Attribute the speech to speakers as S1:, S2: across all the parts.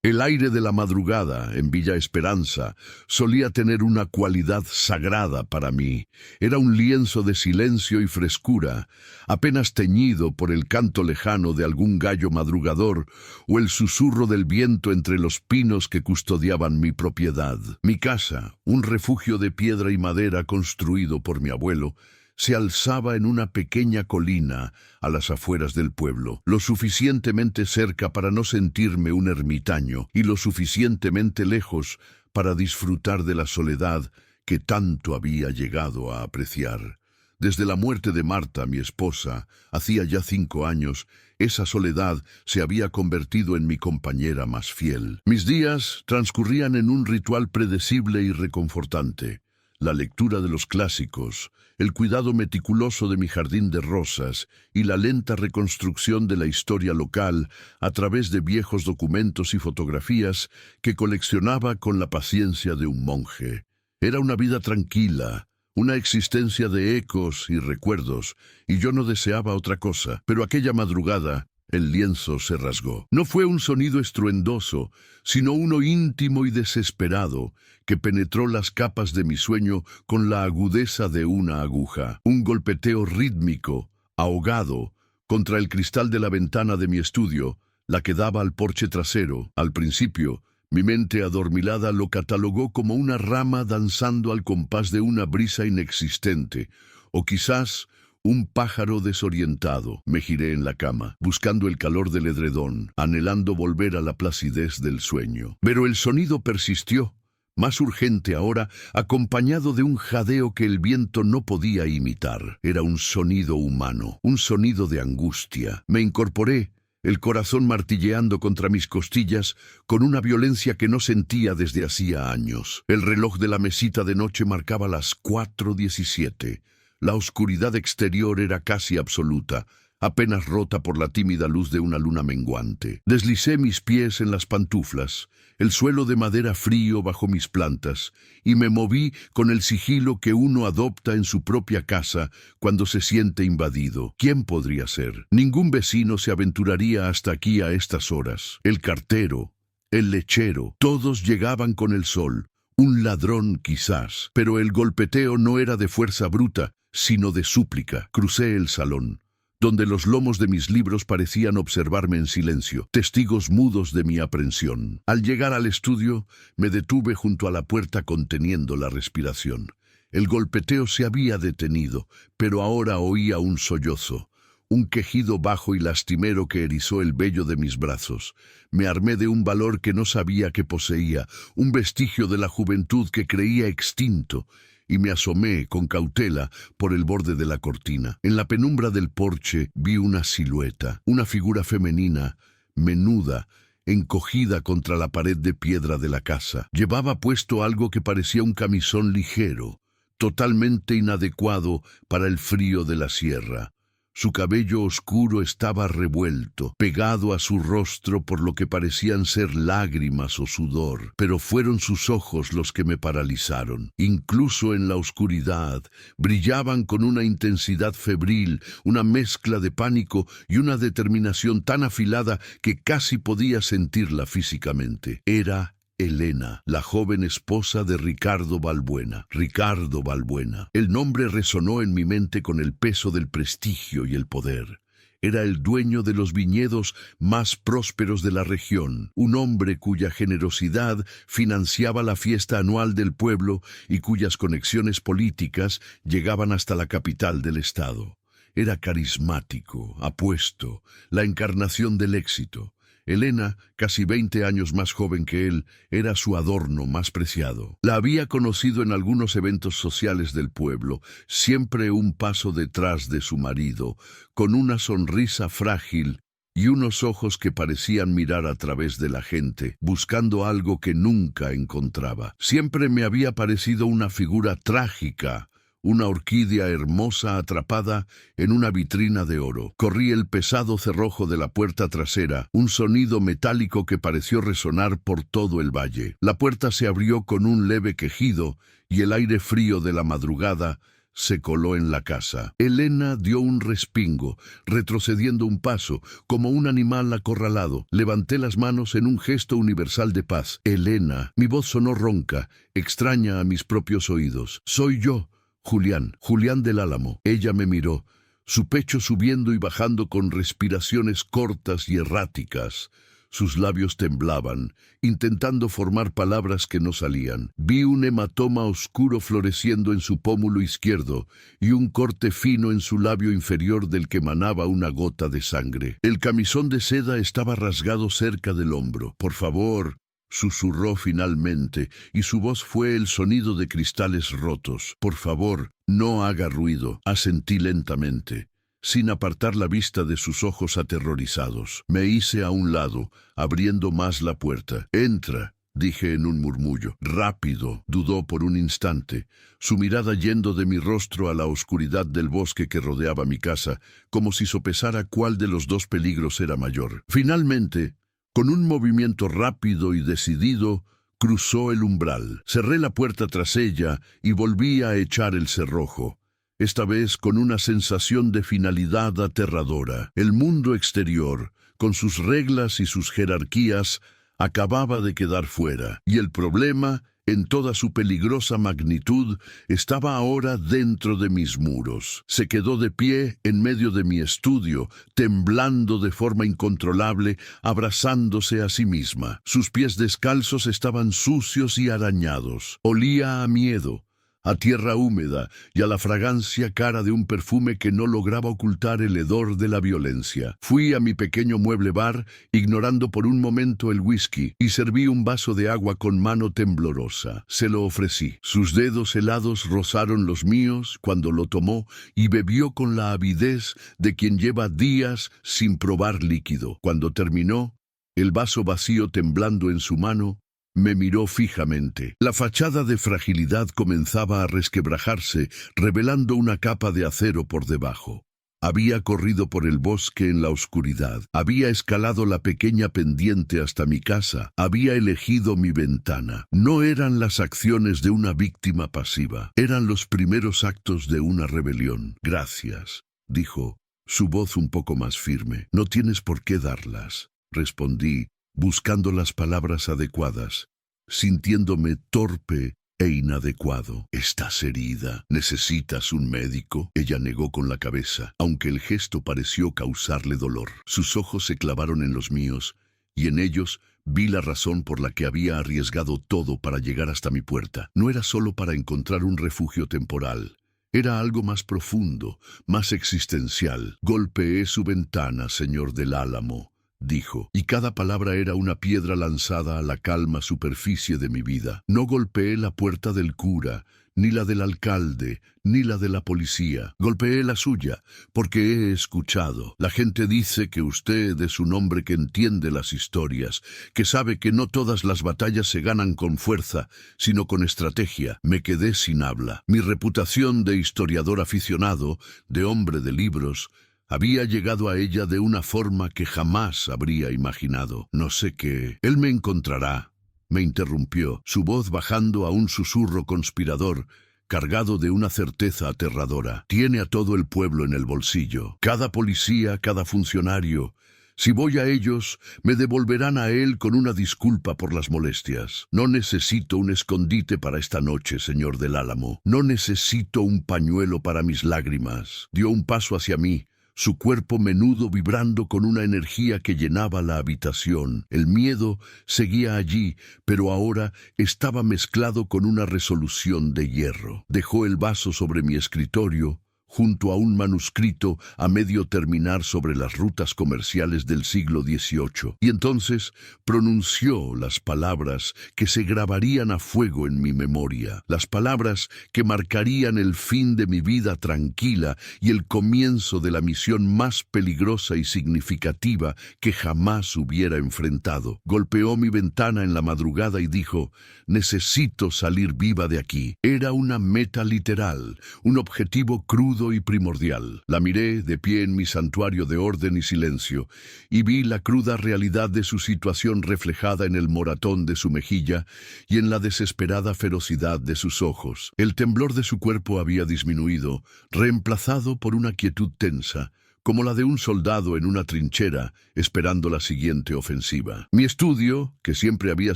S1: El aire de la madrugada en Villa Esperanza solía tener una cualidad sagrada para mí. Era un lienzo de silencio y frescura, apenas teñido por el canto lejano de algún gallo madrugador o el susurro del viento entre los pinos que custodiaban mi propiedad. Mi casa, un refugio de piedra y madera construido por mi abuelo, se alzaba en una pequeña colina a las afueras del pueblo, lo suficientemente cerca para no sentirme un ermitaño y lo suficientemente lejos para disfrutar de la soledad que tanto había llegado a apreciar. Desde la muerte de Marta, mi esposa, hacía ya 5 años, esa soledad se había convertido en mi compañera más fiel. Mis días transcurrían en un ritual predecible y reconfortante: la lectura de los clásicos, el cuidado meticuloso de mi jardín de rosas y la lenta reconstrucción de la historia local a través de viejos documentos y fotografías que coleccionaba con la paciencia de un monje. Era una vida tranquila, una existencia de ecos y recuerdos, y yo no deseaba otra cosa. Pero aquella madrugada el lienzo se rasgó. No fue un sonido estruendoso, sino uno íntimo y desesperado, que penetró las capas de mi sueño con la agudeza de una aguja. Un golpeteo rítmico, ahogado, contra el cristal de la ventana de mi estudio, la que daba al porche trasero. Al principio, mi mente adormilada lo catalogó como una rama danzando al compás de una brisa inexistente, o quizás un pájaro desorientado. Me giré en la cama, buscando el calor del edredón, anhelando volver a la placidez del sueño. Pero el sonido persistió, más urgente ahora, acompañado de un jadeo que el viento no podía imitar. Era un sonido humano, un sonido de angustia. Me incorporé, el corazón martilleando contra mis costillas con una violencia que no sentía desde hacía años. El reloj de la mesita de noche marcaba las 4:17. La oscuridad exterior era casi absoluta, apenas rota por la tímida luz de una luna menguante. Deslicé mis pies en las pantuflas, el suelo de madera frío bajo mis plantas, y me moví con el sigilo que uno adopta en su propia casa cuando se siente invadido. ¿Quién podría ser? Ningún vecino se aventuraría hasta aquí a estas horas. El cartero, el lechero, todos llegaban con el sol. Un ladrón quizás, pero el golpeteo no era de fuerza bruta, sino de súplica. Crucé el salón, donde los lomos de mis libros parecían observarme en silencio, testigos mudos de mi aprensión. Al llegar al estudio, me detuve junto a la puerta conteniendo la respiración. El golpeteo se había detenido, pero ahora oía un sollozo, un quejido bajo y lastimero que erizó el vello de mis brazos. Me armé de un valor que no sabía que poseía, un vestigio de la juventud que creía extinto, y me asomé con cautela por el borde de la cortina. En la penumbra del porche vi una silueta, una figura femenina, menuda, encogida contra la pared de piedra de la casa. Llevaba puesto algo que parecía un camisón ligero, totalmente inadecuado para el frío de la sierra. Su cabello oscuro estaba revuelto, pegado a su rostro por lo que parecían ser lágrimas o sudor, pero fueron sus ojos los que me paralizaron. Incluso en la oscuridad, brillaban con una intensidad febril, una mezcla de pánico y una determinación tan afilada que casi podía sentirla físicamente. Era Elena, la joven esposa de Ricardo Balbuena. Ricardo Balbuena. El nombre resonó en mi mente con el peso del prestigio y el poder. Era el dueño de los viñedos más prósperos de la región, un hombre cuya generosidad financiaba la fiesta anual del pueblo y cuyas conexiones políticas llegaban hasta la capital del estado. Era carismático, apuesto, la encarnación del éxito. Elena, casi 20 años más joven que él, era su adorno más preciado. La había conocido en algunos eventos sociales del pueblo, siempre un paso detrás de su marido, con una sonrisa frágil y unos ojos que parecían mirar a través de la gente, buscando algo que nunca encontraba. Siempre me había parecido una figura trágica, una orquídea hermosa atrapada en una vitrina de oro. Corrí el pesado cerrojo de la puerta trasera, un sonido metálico que pareció resonar por todo el valle. La puerta se abrió con un leve quejido y el aire frío de la madrugada se coló en la casa. Elena dio un respingo, retrocediendo un paso, como un animal acorralado. Levanté las manos en un gesto universal de paz. Elena, mi voz sonó ronca, extraña a mis propios oídos. Soy yo, Julián, Julián del Álamo. Ella me miró, su pecho subiendo y bajando con respiraciones cortas y erráticas. Sus labios temblaban, intentando formar palabras que no salían. Vi un hematoma oscuro floreciendo en su pómulo izquierdo y un corte fino en su labio inferior del que manaba una gota de sangre. El camisón de seda estaba rasgado cerca del hombro. Por favor, susurró finalmente, y su voz fue el sonido de cristales rotos. Por favor, no haga ruido. Asentí lentamente, sin apartar la vista de sus ojos aterrorizados. Me hice a un lado, abriendo más la puerta. Entra, dije en un murmullo. Rápido, dudó por un instante, su mirada yendo de mi rostro a la oscuridad del bosque que rodeaba mi casa, como si sopesara cuál de los dos peligros era mayor. Finalmente, con un movimiento rápido y decidido, cruzó el umbral. Cerré la puerta tras ella y volví a echar el cerrojo, esta vez con una sensación de finalidad aterradora. El mundo exterior, con sus reglas y sus jerarquías, acababa de quedar fuera, y el problema, en toda su peligrosa magnitud, estaba ahora dentro de mis muros. Se quedó de pie en medio de mi estudio, temblando de forma incontrolable, abrazándose a sí misma. Sus pies descalzos estaban sucios y arañados. Olía a miedo, a tierra húmeda y a la fragancia cara de un perfume que no lograba ocultar el hedor de la violencia. Fui a mi pequeño mueble bar, ignorando por un momento el whisky, y serví un vaso de agua con mano temblorosa. Se lo ofrecí. Sus dedos helados rozaron los míos cuando lo tomó y bebió con la avidez de quien lleva días sin probar líquido. Cuando terminó, el vaso vacío temblando en su mano, me miró fijamente. La fachada de fragilidad comenzaba a resquebrajarse, revelando una capa de acero por debajo. Había corrido por el bosque en la oscuridad, había escalado la pequeña pendiente hasta mi casa, había elegido mi ventana. No eran las acciones de una víctima pasiva, eran los primeros actos de una rebelión. Gracias, dijo, su voz un poco más firme. No tienes por qué darlas, respondí, buscando las palabras adecuadas, sintiéndome torpe e inadecuado. ¿Estás herida? ¿Necesitas un médico? Ella negó con la cabeza, aunque el gesto pareció causarle dolor. Sus ojos se clavaron en los míos, y en ellos vi la razón por la que había arriesgado todo para llegar hasta mi puerta. No era solo para encontrar un refugio temporal. Era algo más profundo, más existencial. Golpeé su ventana, señor del Álamo, dijo, y cada palabra era una piedra lanzada a la calma superficie de mi vida. No golpeé la puerta del cura, ni la del alcalde, ni la de la policía. Golpeé la suya, porque he escuchado. La gente dice que usted es un hombre que entiende las historias, que sabe que no todas las batallas se ganan con fuerza, sino con estrategia. Me quedé sin habla. Mi reputación de historiador aficionado, de hombre de libros, había llegado a ella de una forma que jamás habría imaginado. No sé qué. Él me encontrará, me interrumpió, su voz bajando a un susurro conspirador, cargado de una certeza aterradora. Tiene a todo el pueblo en el bolsillo. Cada policía, cada funcionario. Si voy a ellos, me devolverán a él con una disculpa por las molestias. No necesito un escondite para esta noche, señor del Álamo. No necesito un pañuelo para mis lágrimas. Dio un paso hacia mí, su cuerpo menudo vibrando con una energía que llenaba la habitación. El miedo seguía allí, pero ahora estaba mezclado con una resolución de hierro. Dejó el vaso sobre mi escritorio, junto a un manuscrito a medio terminar sobre las rutas comerciales del siglo XVIII, y entonces pronunció las palabras que se grabarían a fuego en mi memoria, las palabras que marcarían el fin de mi vida tranquila y el comienzo de la misión más peligrosa y significativa que jamás hubiera enfrentado. Golpeó mi ventana en la madrugada y dijo: necesito salir viva de aquí. Era una meta literal, un objetivo crudo agudo y primordial. La miré de pie en mi santuario de orden y silencio, y vi la cruda realidad de su situación reflejada en el moratón de su mejilla y en la desesperada ferocidad de sus ojos. El temblor de su cuerpo había disminuido, reemplazado por una quietud tensa, como la de un soldado en una trinchera, esperando la siguiente ofensiva. Mi estudio, que siempre había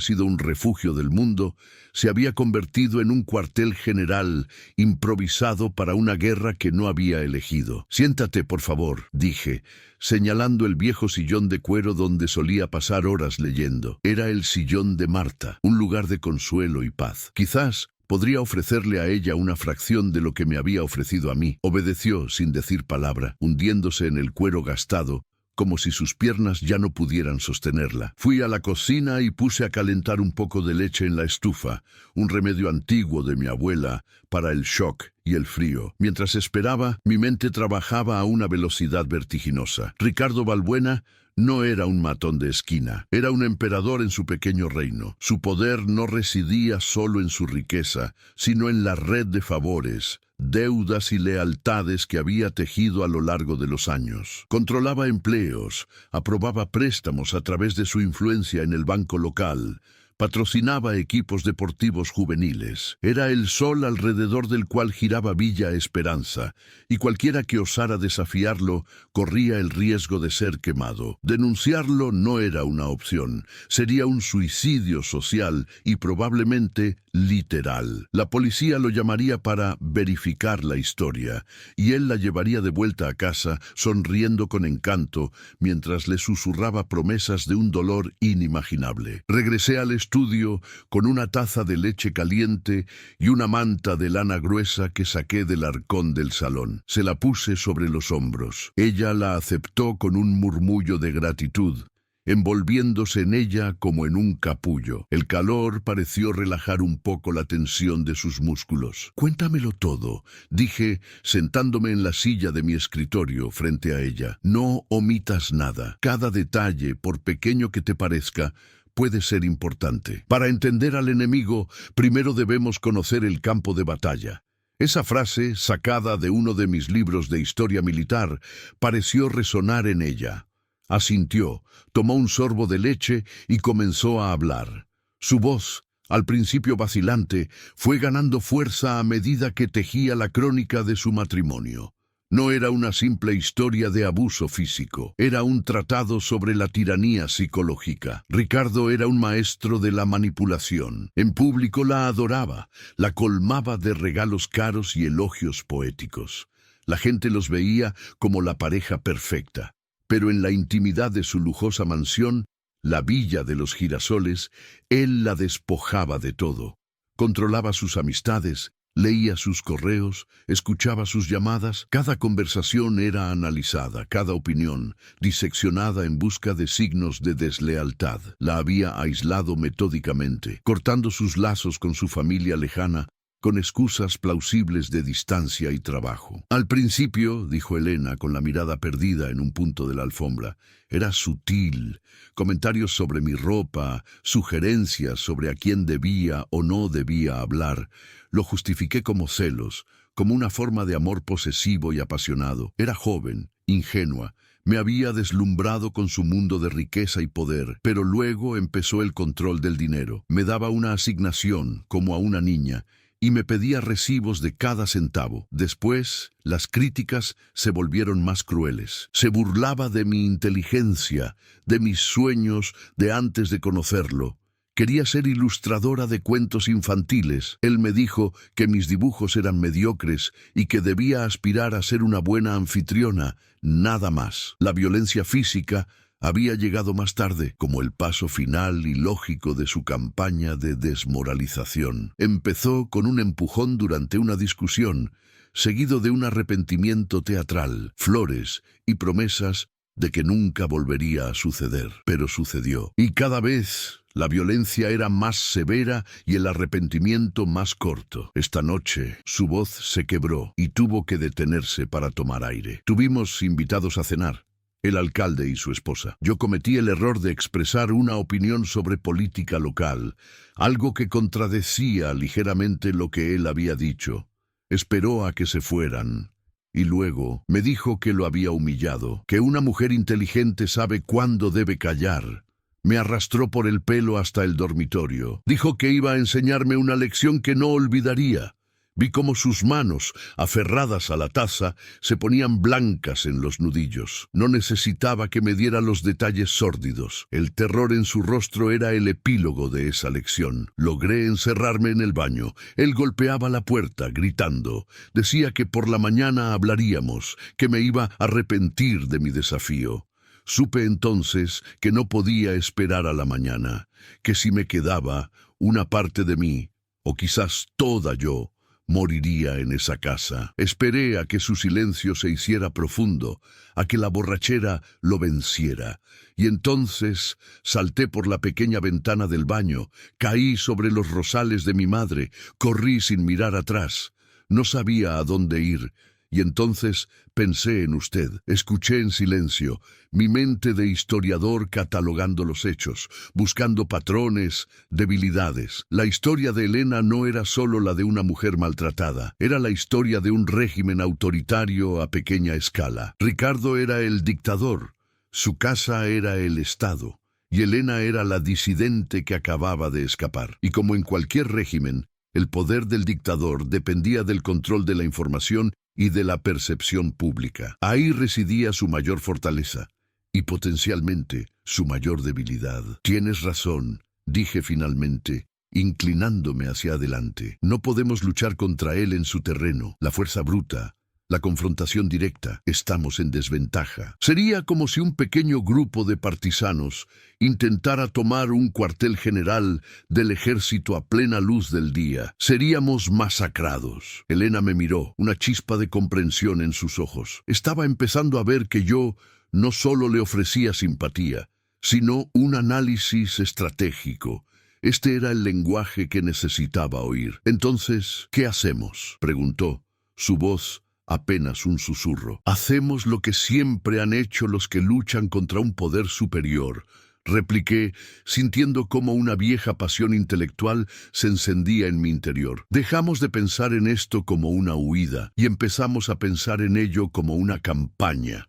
S1: sido un refugio del mundo, se había convertido en un cuartel general improvisado para una guerra que no había elegido. «Siéntate, por favor», dije, señalando el viejo sillón de cuero donde solía pasar horas leyendo. Era el sillón de Marta, un lugar de consuelo y paz. Quizás podría ofrecerle a ella una fracción de lo que me había ofrecido a mí. Obedeció sin decir palabra, hundiéndose en el cuero gastado, como si sus piernas ya no pudieran sostenerla. Fui a la cocina y puse a calentar un poco de leche en la estufa, un remedio antiguo de mi abuela para el shock y el frío. Mientras esperaba, mi mente trabajaba a una velocidad vertiginosa. Ricardo Balbuena no era un matón de esquina, era un emperador en su pequeño reino. Su poder no residía solo en su riqueza, sino en la red de favores, deudas y lealtades que había tejido a lo largo de los años. Controlaba empleos, aprobaba préstamos a través de su influencia en el banco local, patrocinaba equipos deportivos juveniles. Era el sol alrededor del cual giraba Villa Esperanza, y cualquiera que osara desafiarlo corría el riesgo de ser quemado. Denunciarlo no era una opción, sería un suicidio social y probablemente literal. La policía lo llamaría para verificar la historia, y él la llevaría de vuelta a casa, sonriendo con encanto, mientras le susurraba promesas de un dolor inimaginable. Regresé al estudio con una taza de leche caliente y una manta de lana gruesa que saqué del arcón del salón. Se la puse sobre los hombros. Ella la aceptó con un murmullo de gratitud, envolviéndose en ella como en un capullo. El calor pareció relajar un poco la tensión de sus músculos. «Cuéntamelo todo», dije, sentándome en la silla de mi escritorio frente a ella. «No omitas nada. Cada detalle, por pequeño que te parezca, puede ser importante. Para entender al enemigo, primero debemos conocer el campo de batalla». Esa frase, sacada de uno de mis libros de historia militar, pareció resonar en ella. Asintió, tomó un sorbo de leche y comenzó a hablar. Su voz, al principio vacilante, fue ganando fuerza a medida que tejía la crónica de su matrimonio. No era una simple historia de abuso físico, era un tratado sobre la tiranía psicológica. Ricardo era un maestro de la manipulación. En público la adoraba, la colmaba de regalos caros y elogios poéticos. La gente los veía como la pareja perfecta. Pero en la intimidad de su lujosa mansión, la Villa de los Girasoles, él la despojaba de todo. Controlaba sus amistades, leía sus correos, escuchaba sus llamadas. Cada conversación era analizada, cada opinión diseccionada en busca de signos de deslealtad. La había aislado metódicamente, cortando sus lazos con su familia lejana, con excusas plausibles de distancia y trabajo. «Al principio», dijo Elena con la mirada perdida en un punto de la alfombra, «era sutil. Comentarios sobre mi ropa, sugerencias sobre a quién debía o no debía hablar. Lo justifiqué como celos, como una forma de amor posesivo y apasionado. Era joven, ingenua. Me había deslumbrado con su mundo de riqueza y poder, pero luego empezó el control del dinero. Me daba una asignación, como a una niña, y me pedía recibos de cada centavo. Después, las críticas se volvieron más crueles. Se burlaba de mi inteligencia, de mis sueños de antes de conocerlo. Quería ser ilustradora de cuentos infantiles. Él me dijo que mis dibujos eran mediocres y que debía aspirar a ser una buena anfitriona, nada más. La violencia física había llegado más tarde, como el paso final y lógico de su campaña de desmoralización. Empezó con un empujón durante una discusión, seguido de un arrepentimiento teatral, flores y promesas de que nunca volvería a suceder. Pero sucedió. Y cada vez la violencia era más severa y el arrepentimiento más corto. Esta noche su voz se quebró y tuvo que detenerse para tomar aire. Tuvimos invitados a cenar, el alcalde y su esposa. Yo cometí el error de expresar una opinión sobre política local, algo que contradecía ligeramente lo que él había dicho. Esperó a que se fueran Y luego me dijo que lo había humillado, que una mujer inteligente sabe cuándo debe callar. Me arrastró por el pelo hasta el dormitorio. Dijo que iba a enseñarme una lección que no olvidaría. Vi cómo sus manos, aferradas a la taza, se ponían blancas en los nudillos. No necesitaba que me diera los detalles sórdidos. El terror en su rostro era el epílogo de esa lección. Logré encerrarme en el baño. Él golpeaba la puerta, gritando. Decía que por la mañana hablaríamos, que me iba a arrepentir de mi desafío. Supe entonces que no podía esperar a la mañana, que si me quedaba, una parte de mí, o quizás toda yo, moriría en esa casa. Esperé a que su silencio se hiciera profundo, a que la borrachera lo venciera, y entonces salté por la pequeña ventana del baño, caí sobre los rosales de mi madre, corrí sin mirar atrás. No sabía a dónde ir, y entonces pensé en usted. Escuché en silencio, mi mente de historiador catalogando los hechos, buscando patrones, debilidades. La historia de Elena no era solo la de una mujer maltratada, era la historia de un régimen autoritario a pequeña escala. Ricardo era el dictador, su casa era el Estado, y Elena era la disidente que acababa de escapar. Y como en cualquier régimen, el poder del dictador dependía del control de la información y de la percepción pública. Ahí residía su mayor fortaleza y potencialmente su mayor debilidad. Tienes razón, dije finalmente, inclinándome hacia adelante. No podemos luchar contra él en su terreno, la fuerza bruta, la confrontación directa. Estamos en desventaja. Sería como si un pequeño grupo de partisanos intentara tomar un cuartel general del ejército a plena luz del día. Seríamos masacrados. Elena me miró, una chispa de comprensión en sus ojos. Estaba empezando a ver que yo no solo le ofrecía simpatía, sino un análisis estratégico. Este era el lenguaje que necesitaba oír. Entonces, ¿qué hacemos?, preguntó, su voz apenas un susurro. Hacemos lo que siempre han hecho los que luchan contra un poder superior, repliqué, sintiendo cómo una vieja pasión intelectual se encendía en mi interior. Dejamos de pensar en esto como una huida y empezamos a pensar en ello como una campaña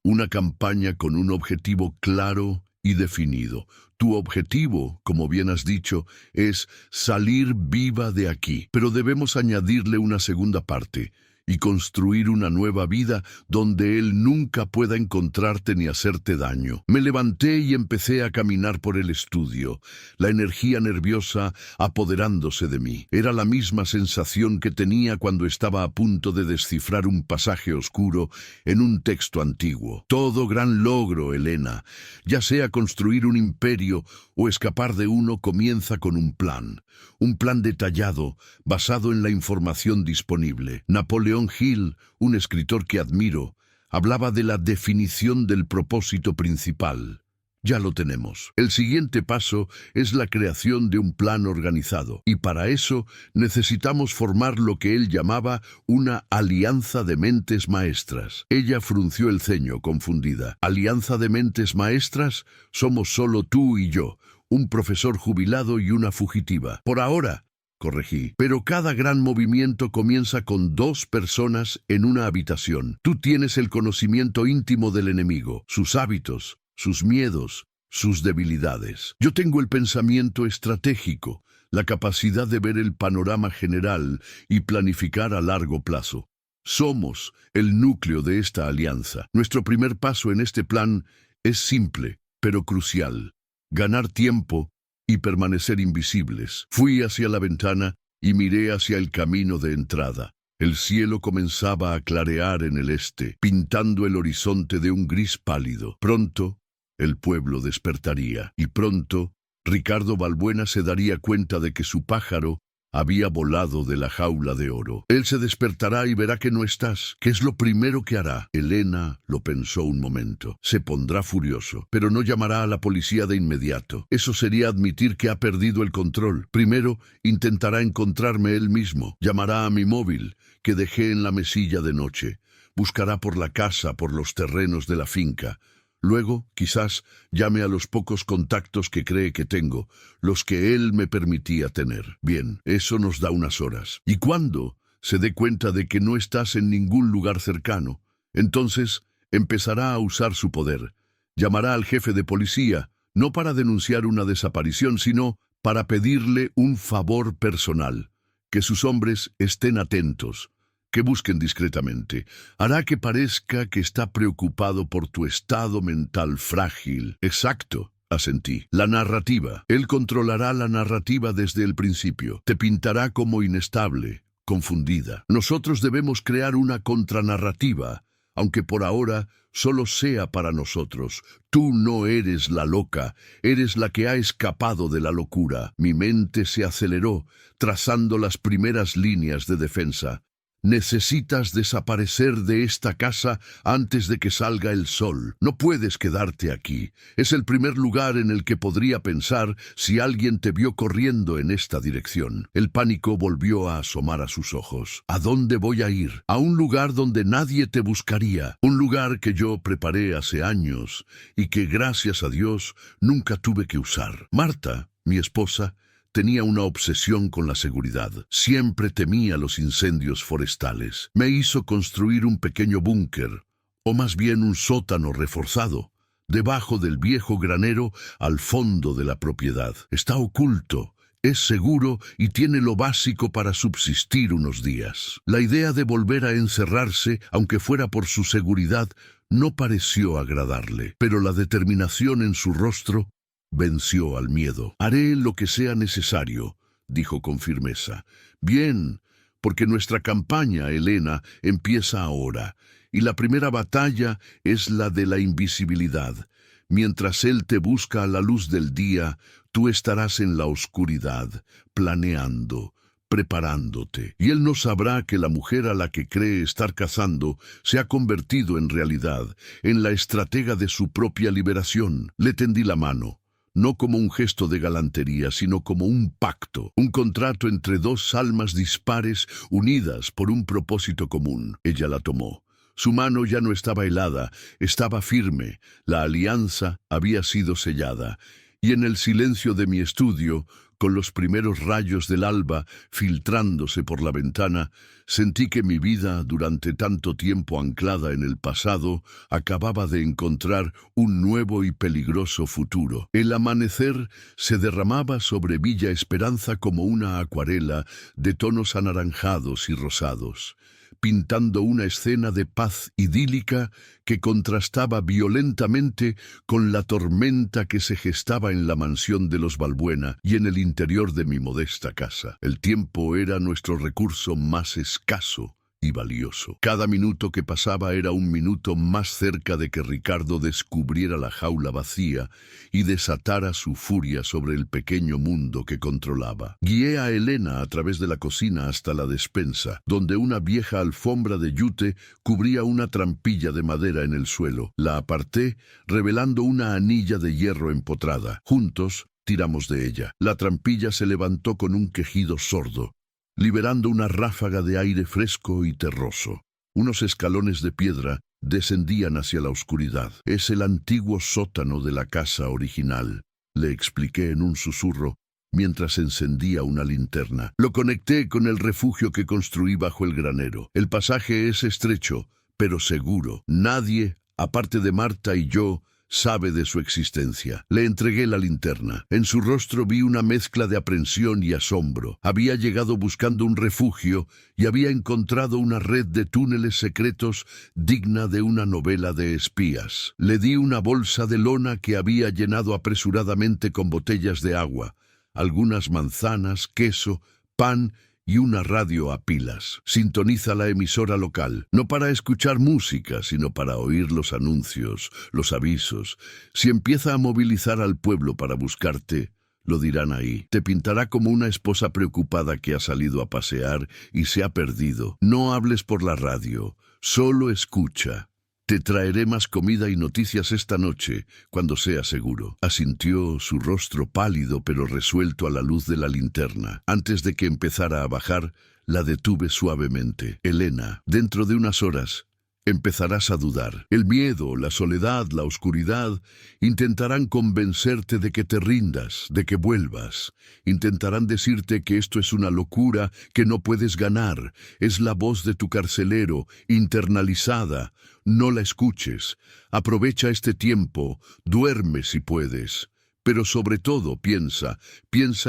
S1: con un objetivo claro y definido. Tu objetivo, como bien has dicho, es salir viva de aquí, pero debemos añadirle una segunda parte y construir una nueva vida donde él nunca pueda encontrarte ni hacerte daño. Me levanté y empecé a caminar por el estudio, la energía nerviosa apoderándose de mí. Era la misma sensación que tenía cuando estaba a punto de descifrar un pasaje oscuro en un texto antiguo. Todo gran logro, Elena, ya sea construir un imperio o escapar de uno, comienza con un plan detallado, basado en la información disponible. Napoleón Hill, un escritor que admiro, hablaba de la definición del propósito principal. Ya lo tenemos. El siguiente paso es la creación de un plan organizado, y para eso necesitamos formar lo que él llamaba una alianza de mentes maestras. Ella frunció el ceño, confundida. ¿Alianza de mentes maestras? Somos solo tú y yo, un profesor jubilado y una fugitiva. Por ahora, corregí. Pero cada gran movimiento comienza con 2 personas en una habitación. Tú tienes el conocimiento íntimo del enemigo, sus hábitos, sus miedos, sus debilidades. Yo tengo el pensamiento estratégico, la capacidad de ver el panorama general y planificar a largo plazo. Somos el núcleo de esta alianza. Nuestro primer paso en este plan es simple, pero crucial: ganar tiempo y permanecer invisibles. Fui hacia la ventana y miré hacia el camino de entrada. El cielo comenzaba a clarear en el este, pintando el horizonte de un gris pálido. Pronto, el pueblo despertaría, y pronto, Ricardo Balbuena se daría cuenta de que su pájaro había volado de la jaula de oro. Él se despertará y verá que no estás. ¿Qué es lo primero que hará? Elena lo pensó un momento. Se pondrá furioso, pero no llamará a la policía de inmediato. Eso sería admitir que ha perdido el control. Primero, intentará encontrarme él mismo. Llamará a mi móvil, que dejé en la mesilla de noche. Buscará por la casa, por los terrenos de la finca. Luego, quizás, llame a los pocos contactos que cree que tengo, los que él me permitía tener. Bien, eso nos da unas horas. Y cuando se dé cuenta de que no estás en ningún lugar cercano, Entonces empezará a usar su poder. Llamará al jefe de policía, no para denunciar una desaparición, sino para pedirle un favor personal. Que sus hombres estén atentos, que busquen discretamente. Hará que parezca que está preocupado por tu estado mental frágil. Exacto, asentí. La narrativa. Él controlará la narrativa desde el principio. Te pintará como inestable, confundida. Nosotros debemos crear una contranarrativa, aunque por ahora solo sea para nosotros. Tú no eres la loca, eres la que ha escapado de la locura. Mi mente se aceleró, trazando las primeras líneas de defensa. Necesitas desaparecer de esta casa antes de que salga el sol. No puedes quedarte aquí. Es el primer lugar en el que podría pensar si alguien te vio corriendo en esta dirección. El pánico volvió a asomar a sus ojos. ¿A dónde voy a ir? A un lugar donde nadie te buscaría. Un lugar que yo preparé hace años y que, gracias a Dios, nunca tuve que usar. Marta, mi esposa, tenía una obsesión con la seguridad. Siempre temía los incendios forestales. Me hizo construir un pequeño búnker, o más bien un sótano reforzado, debajo del viejo granero al fondo de la propiedad. Está oculto, es seguro y tiene lo básico para subsistir unos días. La idea de volver a encerrarse, aunque fuera por su seguridad, no pareció agradarle, pero la determinación en su rostro venció al miedo. Haré lo que sea necesario, dijo con firmeza. Bien, porque nuestra campaña, Elena, empieza ahora, y la primera batalla es la de la invisibilidad. Mientras él te busca a la luz del día, tú estarás en la oscuridad, planeando, preparándote. Y él no sabrá que la mujer a la que cree estar cazando se ha convertido en realidad, en la estratega de su propia liberación. Le tendí la mano. No como un gesto de galantería, sino como un pacto, un contrato entre dos almas dispares unidas por un propósito común. Ella la tomó. Su mano ya no estaba helada, estaba firme. La alianza había sido sellada. Y en el silencio de mi estudio, con los primeros rayos del alba filtrándose por la ventana, sentí que mi vida, durante tanto tiempo anclada en el pasado, acababa de encontrar un nuevo y peligroso futuro. El amanecer se derramaba sobre Villa Esperanza como una acuarela de tonos anaranjados y rosados, pintando una escena de paz idílica que contrastaba violentamente con la tormenta que se gestaba en la mansión de los Balbuena y en el interior de mi modesta casa. El tiempo era nuestro recurso más escaso y valioso. Cada minuto que pasaba era un minuto más cerca de que Ricardo descubriera la jaula vacía y desatara su furia sobre el pequeño mundo que controlaba. Guié a Elena a través de la cocina hasta la despensa, donde una vieja alfombra de yute cubría una trampilla de madera en el suelo. La aparté, revelando una anilla de hierro empotrada. Juntos tiramos de ella. La trampilla se levantó con un quejido sordo, liberando una ráfaga de aire fresco y terroso. Unos escalones de piedra descendían hacia la oscuridad. Es el antiguo sótano de la casa original, le expliqué en un susurro mientras encendía una linterna. Lo conecté con el refugio que construí bajo el granero. El pasaje es estrecho, pero seguro. Nadie, aparte de Marta y yo, sabe de su existencia. Le entregué la linterna. En su rostro vi una mezcla de aprensión y asombro. Había llegado buscando un refugio y había encontrado una red de túneles secretos digna de una novela de espías. Le di una bolsa de lona que había llenado apresuradamente con botellas de agua, algunas manzanas, queso, pan y una radio a pilas. Sintoniza la emisora local, no para escuchar música, sino para oír los anuncios, los avisos. Si empieza a movilizar al pueblo para buscarte, lo dirán ahí. Te pintará como una esposa preocupada que ha salido a pasear y se ha perdido. No hables por la radio, solo escucha. Te traeré más comida y noticias esta noche, cuando sea seguro. Asintió, su rostro pálido pero resuelto a la luz de la linterna. Antes de que empezara a bajar, la detuve suavemente. Elena, dentro de unas horas, empezarás a dudar. El miedo, la soledad, la oscuridad intentarán convencerte de que te rindas, de que vuelvas. Intentarán decirte que esto es una locura, que no puedes ganar. Es la voz de tu carcelero, internalizada. No la escuches. Aprovecha este tiempo, duerme si puedes. Pero sobre todo piensa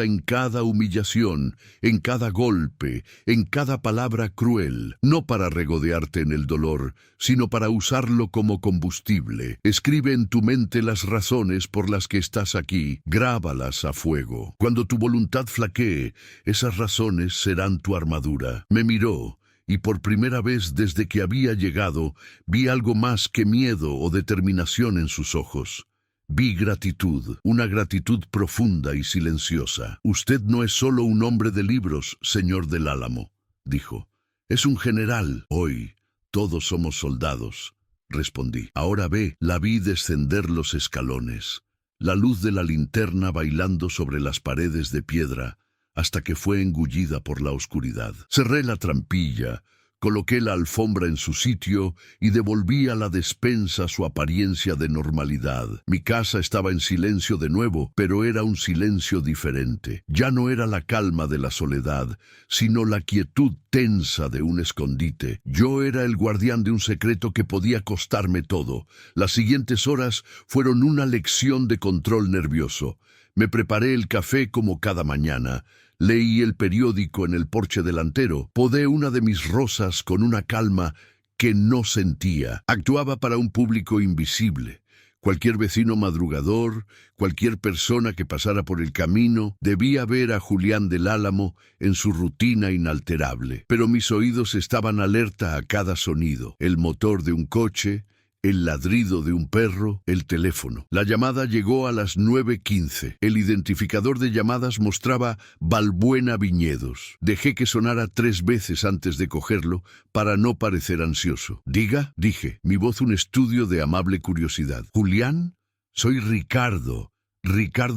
S1: en cada humillación, en cada golpe, en cada palabra cruel, no para regodearte en el dolor, sino para usarlo como combustible. Escribe en tu mente las razones por las que estás aquí, grábalas a fuego. Cuando tu voluntad flaquee, esas razones serán tu armadura. Me miró, y por primera vez desde que había llegado, vi algo más que miedo o determinación en sus ojos. Vi gratitud, una gratitud profunda y silenciosa. Usted no es solo un hombre de libros, señor del Álamo, dijo. Es un general. Hoy todos somos soldados, respondí. Ahora la vi descender los escalones, la luz de la linterna bailando sobre las paredes de piedra, hasta que fue engullida por la oscuridad. Cerré la trampilla, coloqué la alfombra en su sitio y devolví a la despensa su apariencia de normalidad. Mi casa estaba en silencio de nuevo, pero era un silencio diferente. Ya no era la calma de la soledad, sino la quietud tensa de un escondite. Yo era el guardián de un secreto que podía costarme todo. Las siguientes horas fueron una lección de control nervioso. Me preparé el café como cada mañana. Leí el periódico en el porche delantero. Podé una de mis rosas con una calma que no sentía. Actuaba para un público invisible. Cualquier vecino madrugador, cualquier persona que pasara por el camino, debía ver a Julián del Álamo en su rutina inalterable. Pero mis oídos estaban alerta a cada sonido. El motor de un coche, el ladrido de un perro, el teléfono. La llamada llegó a las 9:15. El identificador de llamadas mostraba Balbuena Viñedos. Dejé que sonara 3 veces antes de cogerlo para no parecer ansioso. Diga, dije, mi voz un estudio de amable curiosidad. ¿Julián? Soy Ricardo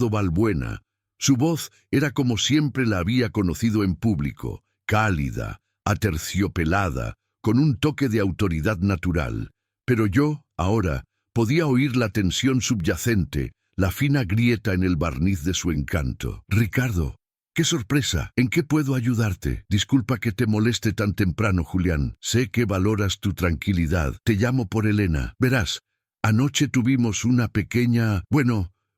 S1: Balbuena. Su voz era como siempre la había conocido en público, cálida, aterciopelada, con un toque de autoridad natural. Pero yo, ahora, podía oír la tensión subyacente, la fina grieta en el barniz de su encanto. Ricardo, ¡qué sorpresa! ¿En qué puedo ayudarte? Disculpa que te moleste tan temprano, Julián. Sé que valoras tu tranquilidad. Te llamo por Elena. Verás, anoche tuvimos una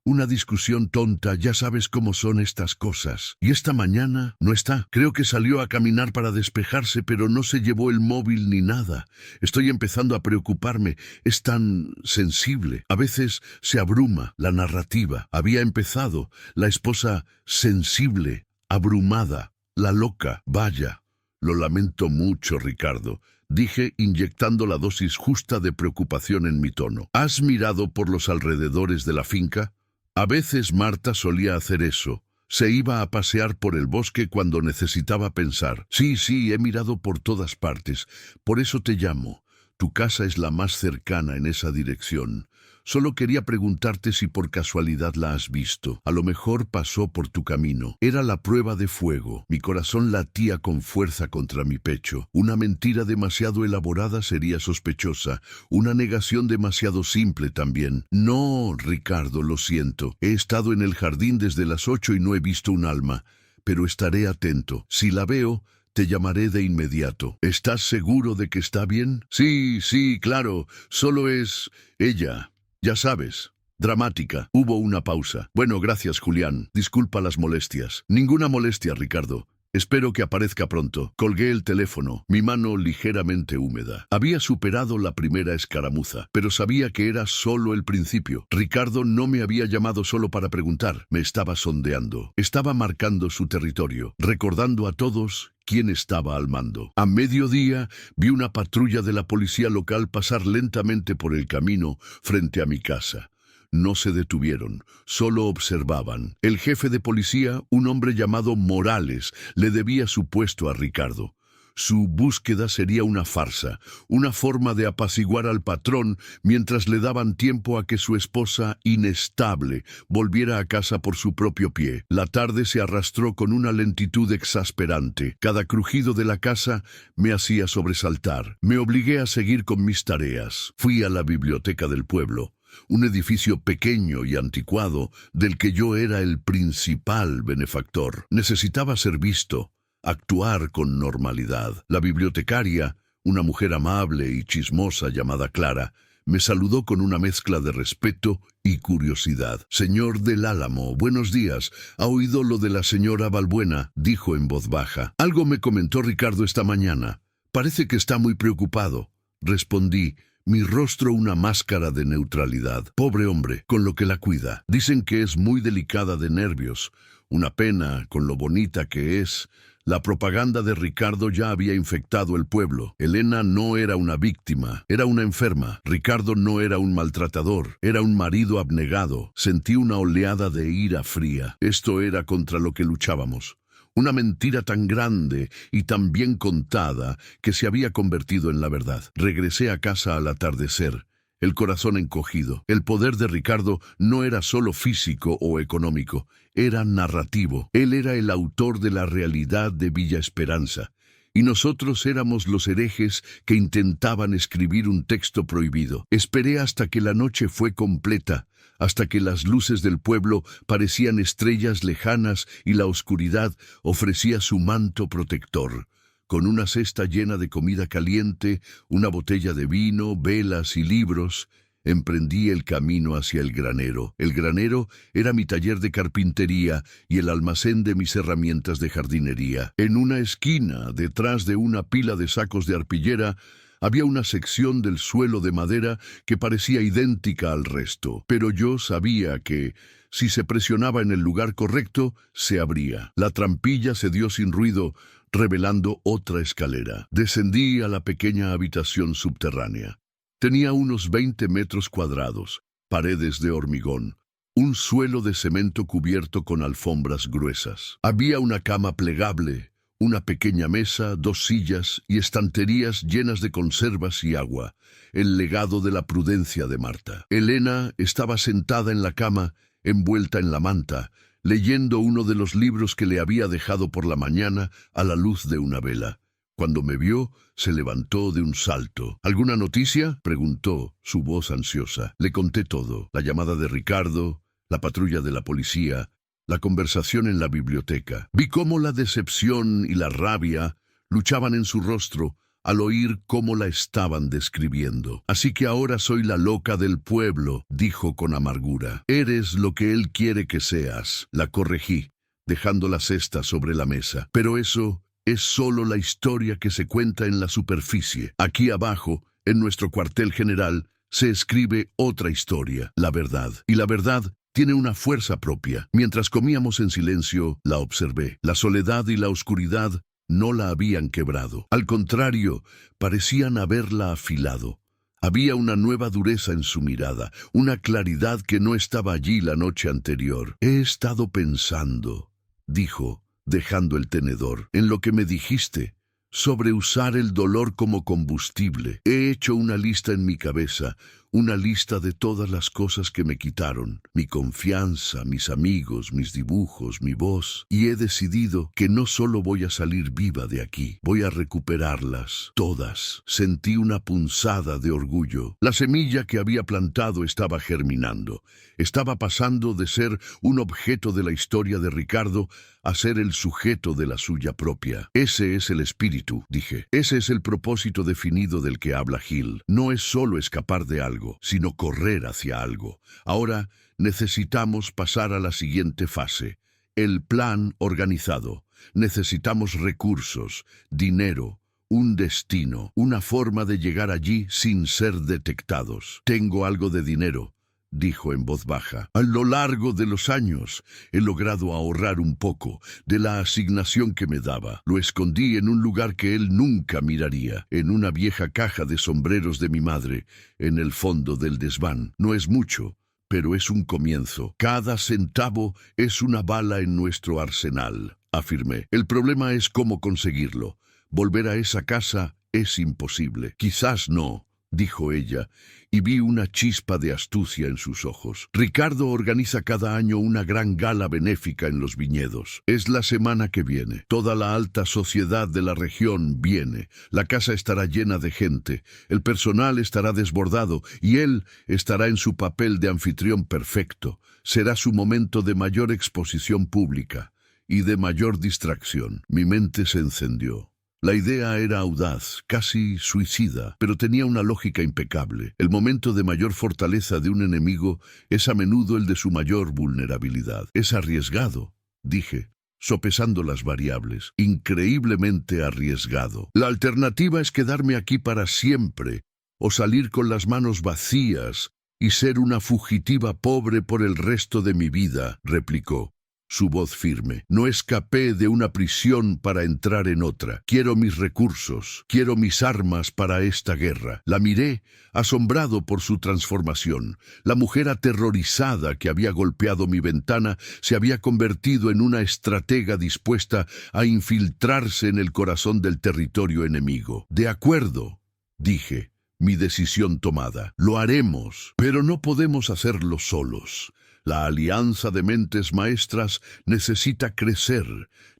S1: una discusión tonta, ya sabes cómo son estas cosas. Y esta mañana no está. Creo que salió a caminar para despejarse, pero no se llevó el móvil ni nada. Estoy empezando a preocuparme. Es tan sensible. A veces se abruma la narrativa. Había empezado la esposa sensible, abrumada, la loca. Vaya, lo lamento mucho, Ricardo, dije inyectando la dosis justa de preocupación en mi tono. ¿Has mirado por los alrededores de la finca? A veces Marta solía hacer eso. Se iba a pasear por el bosque cuando necesitaba pensar. Sí, he mirado por todas partes. Por eso te llamo. Tu casa es la más cercana en esa dirección. Solo quería preguntarte si por casualidad la has visto. A lo mejor pasó por tu camino. Era la prueba de fuego. Mi corazón latía con fuerza contra mi pecho. Una mentira demasiado elaborada sería sospechosa. Una negación demasiado simple también. No, Ricardo, lo siento. He estado en el jardín desde las 8 y no he visto un alma. Pero estaré atento. Si la veo, te llamaré de inmediato. ¿Estás seguro de que está bien? Sí, claro. Solo es ella. Ya sabes, dramática. Hubo una pausa. Bueno, gracias, Julián. Disculpa las molestias. Ninguna molestia, Ricardo. Espero que aparezca pronto. Colgué el teléfono, mi mano ligeramente húmeda. Había superado la primera escaramuza, pero sabía que era solo el principio. Ricardo no me había llamado solo para preguntar. Me estaba sondeando. Estaba marcando su territorio, recordando a todos quién estaba al mando. A mediodía vi una patrulla de la policía local pasar lentamente por el camino frente a mi casa. No se detuvieron, solo observaban. El jefe de policía, un hombre llamado Morales, le debía su puesto a Ricardo. Su búsqueda sería una farsa, una forma de apaciguar al patrón mientras le daban tiempo a que su esposa, inestable, volviera a casa por su propio pie. La tarde se arrastró con una lentitud exasperante. Cada crujido de la casa me hacía sobresaltar. Me obligué a seguir con mis tareas. Fui a la biblioteca del pueblo, un edificio pequeño y anticuado del que yo era el principal benefactor. Necesitaba ser visto, actuar con normalidad. La bibliotecaria, una mujer amable y chismosa llamada Clara, me saludó con una mezcla de respeto y curiosidad. «Señor del Álamo, buenos días. ¿Ha oído lo de la señora Balbuena?», dijo en voz baja. «Algo me comentó Ricardo esta mañana. Parece que está muy preocupado», respondí, mi rostro una máscara de neutralidad. «Pobre hombre, con lo que la cuida. Dicen que es muy delicada de nervios. Una pena, con lo bonita que es». La propaganda de Ricardo ya había infectado el pueblo. Elena no era una víctima, era una enferma. Ricardo no era un maltratador, era un marido abnegado. Sentí una oleada de ira fría. Esto era contra lo que luchábamos. Una mentira tan grande y tan bien contada que se había convertido en la verdad. Regresé a casa al atardecer, el corazón encogido. El poder de Ricardo no era solo físico o económico, era narrativo. Él era el autor de la realidad de Villa Esperanza, y nosotros éramos los herejes que intentaban escribir un texto prohibido. Esperé hasta que la noche fue completa, hasta que las luces del pueblo parecían estrellas lejanas y la oscuridad ofrecía su manto protector. Con una cesta llena de comida caliente, una botella de vino, velas y libros, emprendí el camino hacia el granero. El granero era mi taller de carpintería y el almacén de mis herramientas de jardinería. En una esquina, detrás de una pila de sacos de arpillera, había una sección del suelo de madera que parecía idéntica al resto, pero yo sabía que, si se presionaba en el lugar correcto, se abría. La trampilla se dio sin ruido, revelando otra escalera. Descendí a la pequeña habitación subterránea. Tenía unos 20 metros cuadrados, paredes de hormigón, un suelo de cemento cubierto con alfombras gruesas. Había una cama plegable, una pequeña mesa, 2 sillas y estanterías llenas de conservas y agua, el legado de la prudencia de Marta. Elena estaba sentada en la cama, envuelta en la manta, leyendo uno de los libros que le había dejado por la mañana a la luz de una vela. Cuando me vio, se levantó de un salto. «¿Alguna noticia?», preguntó, su voz ansiosa. Le conté todo: la llamada de Ricardo, la patrulla de la policía, la conversación en la biblioteca. Vi cómo la decepción y la rabia luchaban en su rostro al oír cómo la estaban describiendo. «Así que ahora soy la loca del pueblo», dijo con amargura. «Eres lo que él quiere que seas», la corregí, dejando la cesta sobre la mesa. «Pero eso es solo la historia que se cuenta en la superficie. Aquí abajo, en nuestro cuartel general, se escribe otra historia, la verdad. Y la verdad tiene una fuerza propia». Mientras comíamos en silencio, la observé. La soledad y la oscuridad no la habían quebrado. Al contrario, parecían haberla afilado. Había una nueva dureza en su mirada, una claridad que no estaba allí la noche anterior. «He estado pensando», dijo, dejando el tenedor, «en lo que me dijiste sobre usar el dolor como combustible. He hecho una lista en mi cabeza, una lista de todas las cosas que me quitaron, mi confianza, mis amigos, mis dibujos, mi voz, y he decidido que no solo voy a salir viva de aquí, voy a recuperarlas, todas». Sentí una punzada de orgullo. La semilla que había plantado estaba germinando. Estaba pasando de ser un objeto de la historia de Ricardo a ser el sujeto de la suya propia. «Ese es el espíritu», dije. «Ese es el propósito definido del que habla Gil. No es solo escapar de algo, sino correr hacia algo. Ahora necesitamos pasar a la siguiente fase, el plan organizado. Necesitamos recursos, dinero, un destino, una forma de llegar allí sin ser detectados. Tengo algo de dinero», dijo en voz baja. «A lo largo de los años he logrado ahorrar un poco de la asignación que me daba. Lo escondí en un lugar que él nunca miraría, en una vieja caja de sombreros de mi madre, en el fondo del desván. No es mucho, pero es un comienzo. Cada centavo es una bala en nuestro arsenal», afirmé. «El problema es cómo conseguirlo. Volver a esa casa es imposible. Quizás no, dijo ella, y vi una chispa de astucia en sus ojos. Ricardo organiza cada año una gran gala benéfica en los viñedos. Es la semana que viene. Toda la alta sociedad de la región viene. La casa estará llena de gente. El personal estará desbordado y él estará en su papel de anfitrión perfecto. Será su momento de mayor exposición pública y de mayor distracción. Mi mente se encendió. La idea era audaz, casi suicida, pero tenía una lógica impecable. El momento de mayor fortaleza de un enemigo es a menudo el de su mayor vulnerabilidad. Es arriesgado, dije, sopesando las variables. Increíblemente arriesgado. La alternativa es quedarme aquí para siempre, o salir con las manos vacías y ser una fugitiva pobre por el resto de mi vida, replicó. Su voz firme. No escapé de una prisión para entrar en otra. Quiero mis recursos, quiero mis armas para esta guerra. La miré, asombrado por su transformación. La mujer aterrorizada que había golpeado mi ventana se había convertido en una estratega dispuesta a infiltrarse en el corazón del territorio enemigo. De acuerdo, dije, mi decisión tomada. Lo haremos, pero no podemos hacerlo solos. La alianza de mentes maestras necesita crecer.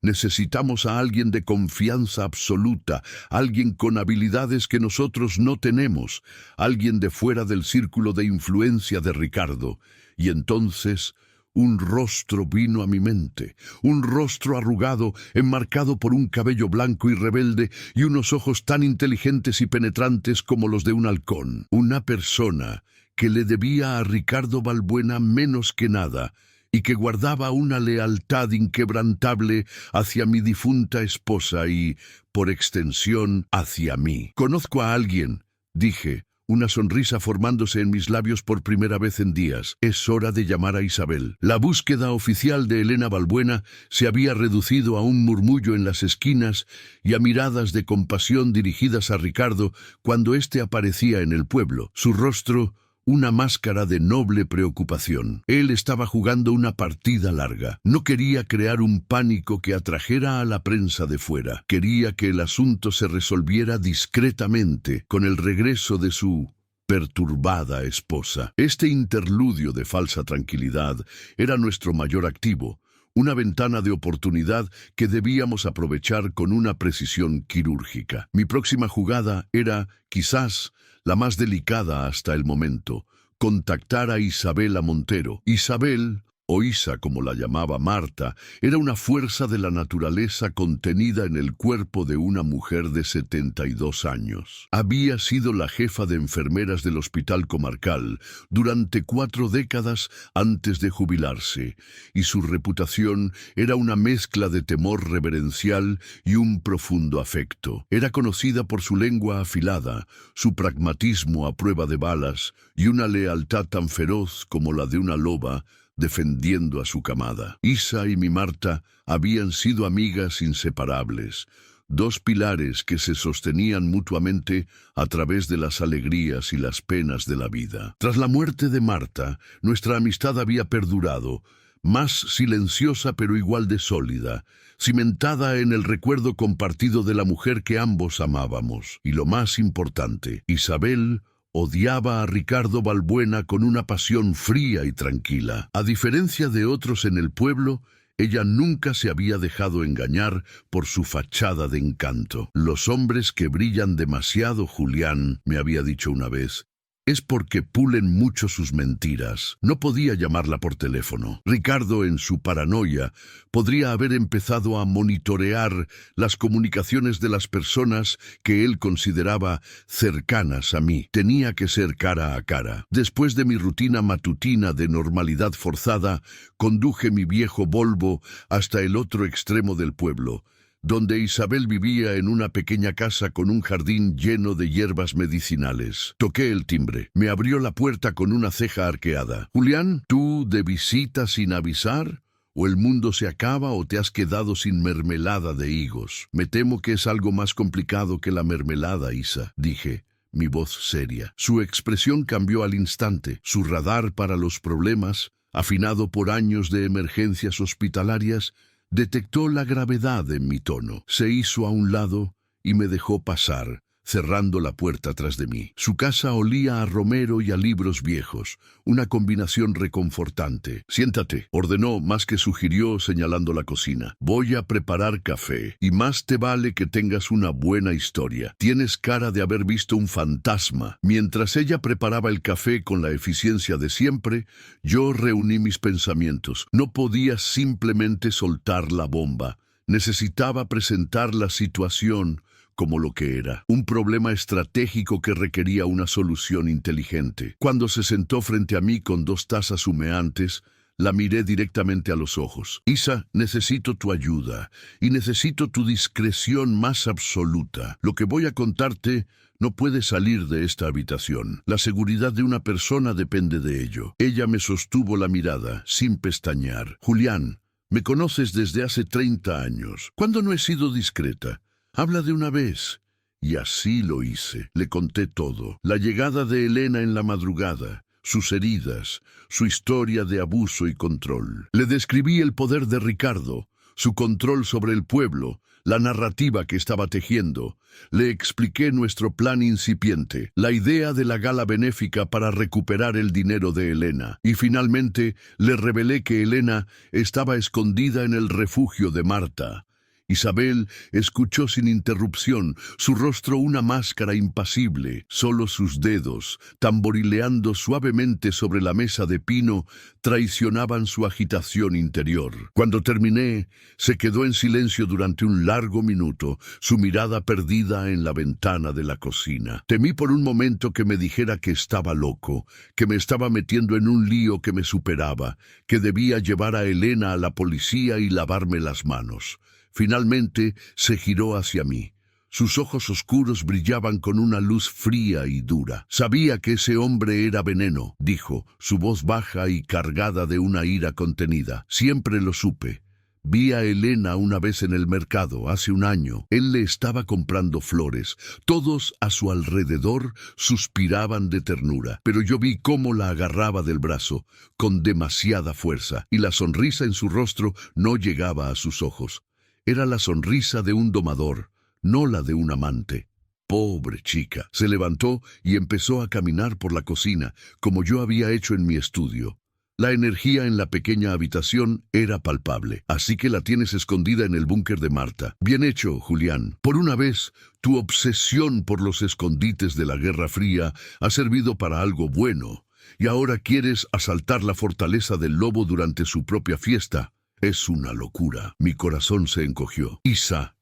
S1: Necesitamos a alguien de confianza absoluta, alguien con habilidades que nosotros no tenemos, alguien de fuera del círculo de influencia de Ricardo. Y entonces un rostro vino a mi mente, un rostro arrugado, enmarcado por un cabello blanco y rebelde y unos ojos tan inteligentes y penetrantes como los de un halcón. Una persona que le debía a Ricardo Balbuena menos que nada y que guardaba una lealtad inquebrantable hacia mi difunta esposa y, por extensión, hacia mí. Conozco a alguien, dije, una sonrisa formándose en mis labios por primera vez en días. Es hora de llamar a Isabel. La búsqueda oficial de Elena Balbuena se había reducido a un murmullo en las esquinas y a miradas de compasión dirigidas a Ricardo cuando éste aparecía en el pueblo. Su rostro, una máscara de noble preocupación. Él estaba jugando una partida larga. No quería crear un pánico que atrajera a la prensa de fuera. Quería que el asunto se resolviera discretamente con el regreso de su perturbada esposa. Este interludio de falsa tranquilidad era nuestro mayor activo, una ventana de oportunidad que debíamos aprovechar con una precisión quirúrgica. Mi próxima jugada era, quizás, la más delicada hasta el momento: contactar a Isabela Montero. Isabel, o Isa como la llamaba Marta, era una fuerza de la naturaleza contenida en el cuerpo de una mujer de 72 años. Había sido la jefa de enfermeras del Hospital Comarcal durante 4 décadas antes de jubilarse, y su reputación era una mezcla de temor reverencial y un profundo afecto. Era conocida por su lengua afilada, su pragmatismo a prueba de balas y una lealtad tan feroz como la de una loba, defendiendo a su camada. Isa y mi Marta habían sido amigas inseparables, 2 pilares que se sostenían mutuamente a través de las alegrías y las penas de la vida. Tras la muerte de Marta, nuestra amistad había perdurado, más silenciosa pero igual de sólida, cimentada en el recuerdo compartido de la mujer que ambos amábamos. Y lo más importante, Isabel odiaba a Ricardo Balbuena con una pasión fría y tranquila. A diferencia de otros en el pueblo, ella nunca se había dejado engañar por su fachada de encanto. Los hombres que brillan demasiado, Julián, me había dicho una vez, es porque pulen mucho sus mentiras. No podía llamarla por teléfono. Ricardo, en su paranoia, podría haber empezado a monitorear las comunicaciones de las personas que él consideraba cercanas a mí. Tenía que ser cara a cara. Después de mi rutina matutina de normalidad forzada, conduje mi viejo Volvo hasta el otro extremo del pueblo, donde Isabel vivía en una pequeña casa con un jardín lleno de hierbas medicinales. Toqué el timbre. Me abrió la puerta con una ceja arqueada. «Julián, ¿tú de visita sin avisar? ¿O el mundo se acaba o te has quedado sin mermelada de higos?» «Me temo que es algo más complicado que la mermelada, Isa», dije, mi voz seria. Su expresión cambió al instante. Su radar para los problemas, afinado por años de emergencias hospitalarias, detectó la gravedad en mi tono. Se hizo a un lado y me dejó pasar, cerrando la puerta tras de mí. Su casa olía a romero y a libros viejos, una combinación reconfortante. «Siéntate», ordenó más que sugirió, señalando la cocina. «Voy a preparar café, y más te vale que tengas una buena historia. Tienes cara de haber visto un fantasma». Mientras ella preparaba el café con la eficiencia de siempre, yo reuní mis pensamientos. No podía simplemente soltar la bomba. Necesitaba presentar la situación como lo que era, un problema estratégico que requería una solución inteligente. Cuando se sentó frente a mí con 2 tazas humeantes, la miré directamente a los ojos. «Isa, necesito tu ayuda, y necesito tu discreción más absoluta. Lo que voy a contarte no puede salir de esta habitación. La seguridad de una persona depende de ello». Ella me sostuvo la mirada, sin pestañear. «Julián, me conoces desde hace 30 años. ¿Cuándo no he sido discreta? Habla de una vez». Y así lo hice. Le conté todo. La llegada de Elena en la madrugada, sus heridas, su historia de abuso y control. Le describí el poder de Ricardo, su control sobre el pueblo, la narrativa que estaba tejiendo. Le expliqué nuestro plan incipiente, la idea de la gala benéfica para recuperar el dinero de Elena. Y finalmente le revelé que Elena estaba escondida en el refugio de Marta. Isabel escuchó sin interrupción, su rostro una máscara impasible. Solo sus dedos, tamborileando suavemente sobre la mesa de pino, traicionaban su agitación interior. Cuando terminé, se quedó en silencio durante un largo minuto, su mirada perdida en la ventana de la cocina. Temí por un momento que me dijera que estaba loco, que me estaba metiendo en un lío que me superaba, que debía llevar a Elena a la policía y lavarme las manos. Finalmente se giró hacia mí. Sus ojos oscuros brillaban con una luz fría y dura. «Sabía que ese hombre era veneno», dijo, su voz baja y cargada de una ira contenida. «Siempre lo supe. Vi a Elena una vez en el mercado, hace un año. Él le estaba comprando flores. Todos a su alrededor suspiraban de ternura, pero yo vi cómo la agarraba del brazo, con demasiada fuerza, y la sonrisa en su rostro no llegaba a sus ojos. Era la sonrisa de un domador, no la de un amante. Pobre chica. Se levantó y empezó a caminar por la cocina, como yo había hecho en mi estudio. La energía en la pequeña habitación era palpable, así que la tienes escondida en el búnker de Marta. Bien hecho, Julián. Por una vez, tu obsesión por los escondites de la Guerra Fría ha servido para algo bueno, y ahora quieres asaltar la fortaleza del lobo durante su propia fiesta. Es una locura. Mi corazón se encogió. «Isa,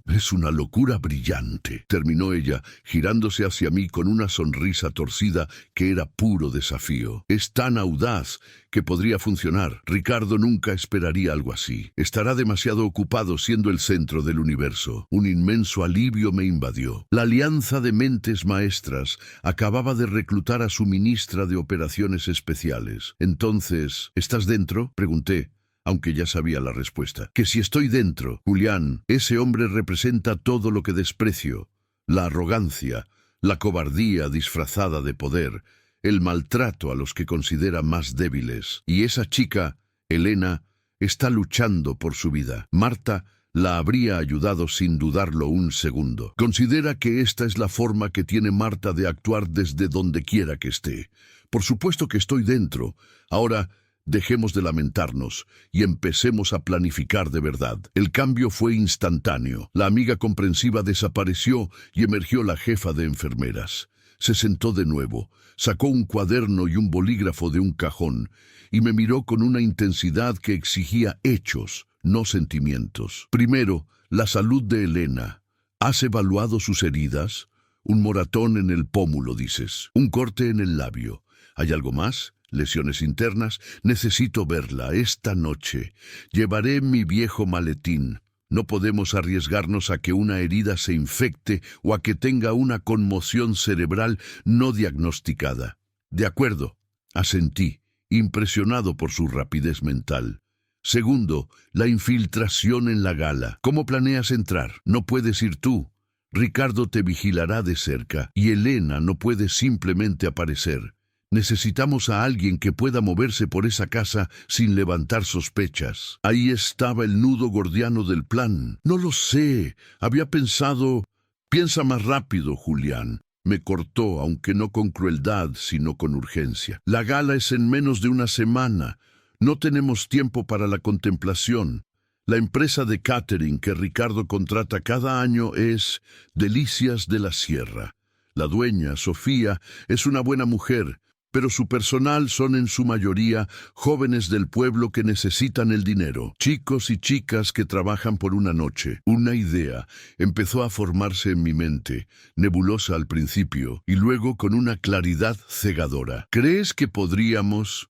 S1: es una locura brillante», terminó ella, girándose hacia mí con una sonrisa torcida que era puro desafío. «Es tan audaz que podría funcionar. Ricardo nunca esperaría algo así. Estará demasiado ocupado siendo el centro del universo». Un inmenso alivio me invadió. La Alianza de Mentes Maestras acababa de reclutar a su ministra de Operaciones Especiales. «Entonces, ¿estás dentro?», pregunté, aunque ya sabía la respuesta. «Que si estoy dentro, Julián, ese hombre representa todo lo que desprecio. La arrogancia, la cobardía disfrazada de poder, el maltrato a los que considera más débiles. Y esa chica, Elena, está luchando por su vida. Marta la habría ayudado sin dudarlo un segundo. Considera que esta es la forma que tiene Marta de actuar desde donde quiera que esté. Por supuesto que estoy dentro. Ahora, dejemos de lamentarnos y empecemos a planificar de verdad». El cambio fue instantáneo. La amiga comprensiva desapareció y emergió la jefa de enfermeras. Se sentó de nuevo, sacó un cuaderno y un bolígrafo de un cajón y me miró con una intensidad que exigía hechos, no sentimientos. «Primero, la salud de Elena. ¿Has evaluado sus heridas? Un moratón en el pómulo, dices. Un corte en el labio. ¿Hay algo más? ¿Lesiones internas? Necesito verla esta noche. Llevaré mi viejo maletín. No podemos arriesgarnos a que una herida se infecte o a que tenga una conmoción cerebral no diagnosticada». «De acuerdo», asentí, impresionado por su rapidez mental. «Segundo, la infiltración en la gala. ¿Cómo planeas entrar? No puedes ir tú. Ricardo te vigilará de cerca y Elena no puede simplemente aparecer. Necesitamos a alguien que pueda moverse por esa casa sin levantar sospechas». Ahí estaba el nudo gordiano del plan. «No lo sé. Había pensado Piensa más rápido, Julián. Me cortó, aunque no con crueldad, sino con urgencia. La gala es en menos de una semana. No tenemos tiempo para la contemplación. La empresa de catering que Ricardo contrata cada año es Delicias de la Sierra. La dueña, Sofía, es una buena mujer, pero su personal son en su mayoría jóvenes del pueblo que necesitan el dinero, chicos y chicas que trabajan por una noche. Una idea empezó a formarse en mi mente, nebulosa al principio, y luego con una claridad cegadora. ¿Crees que podríamos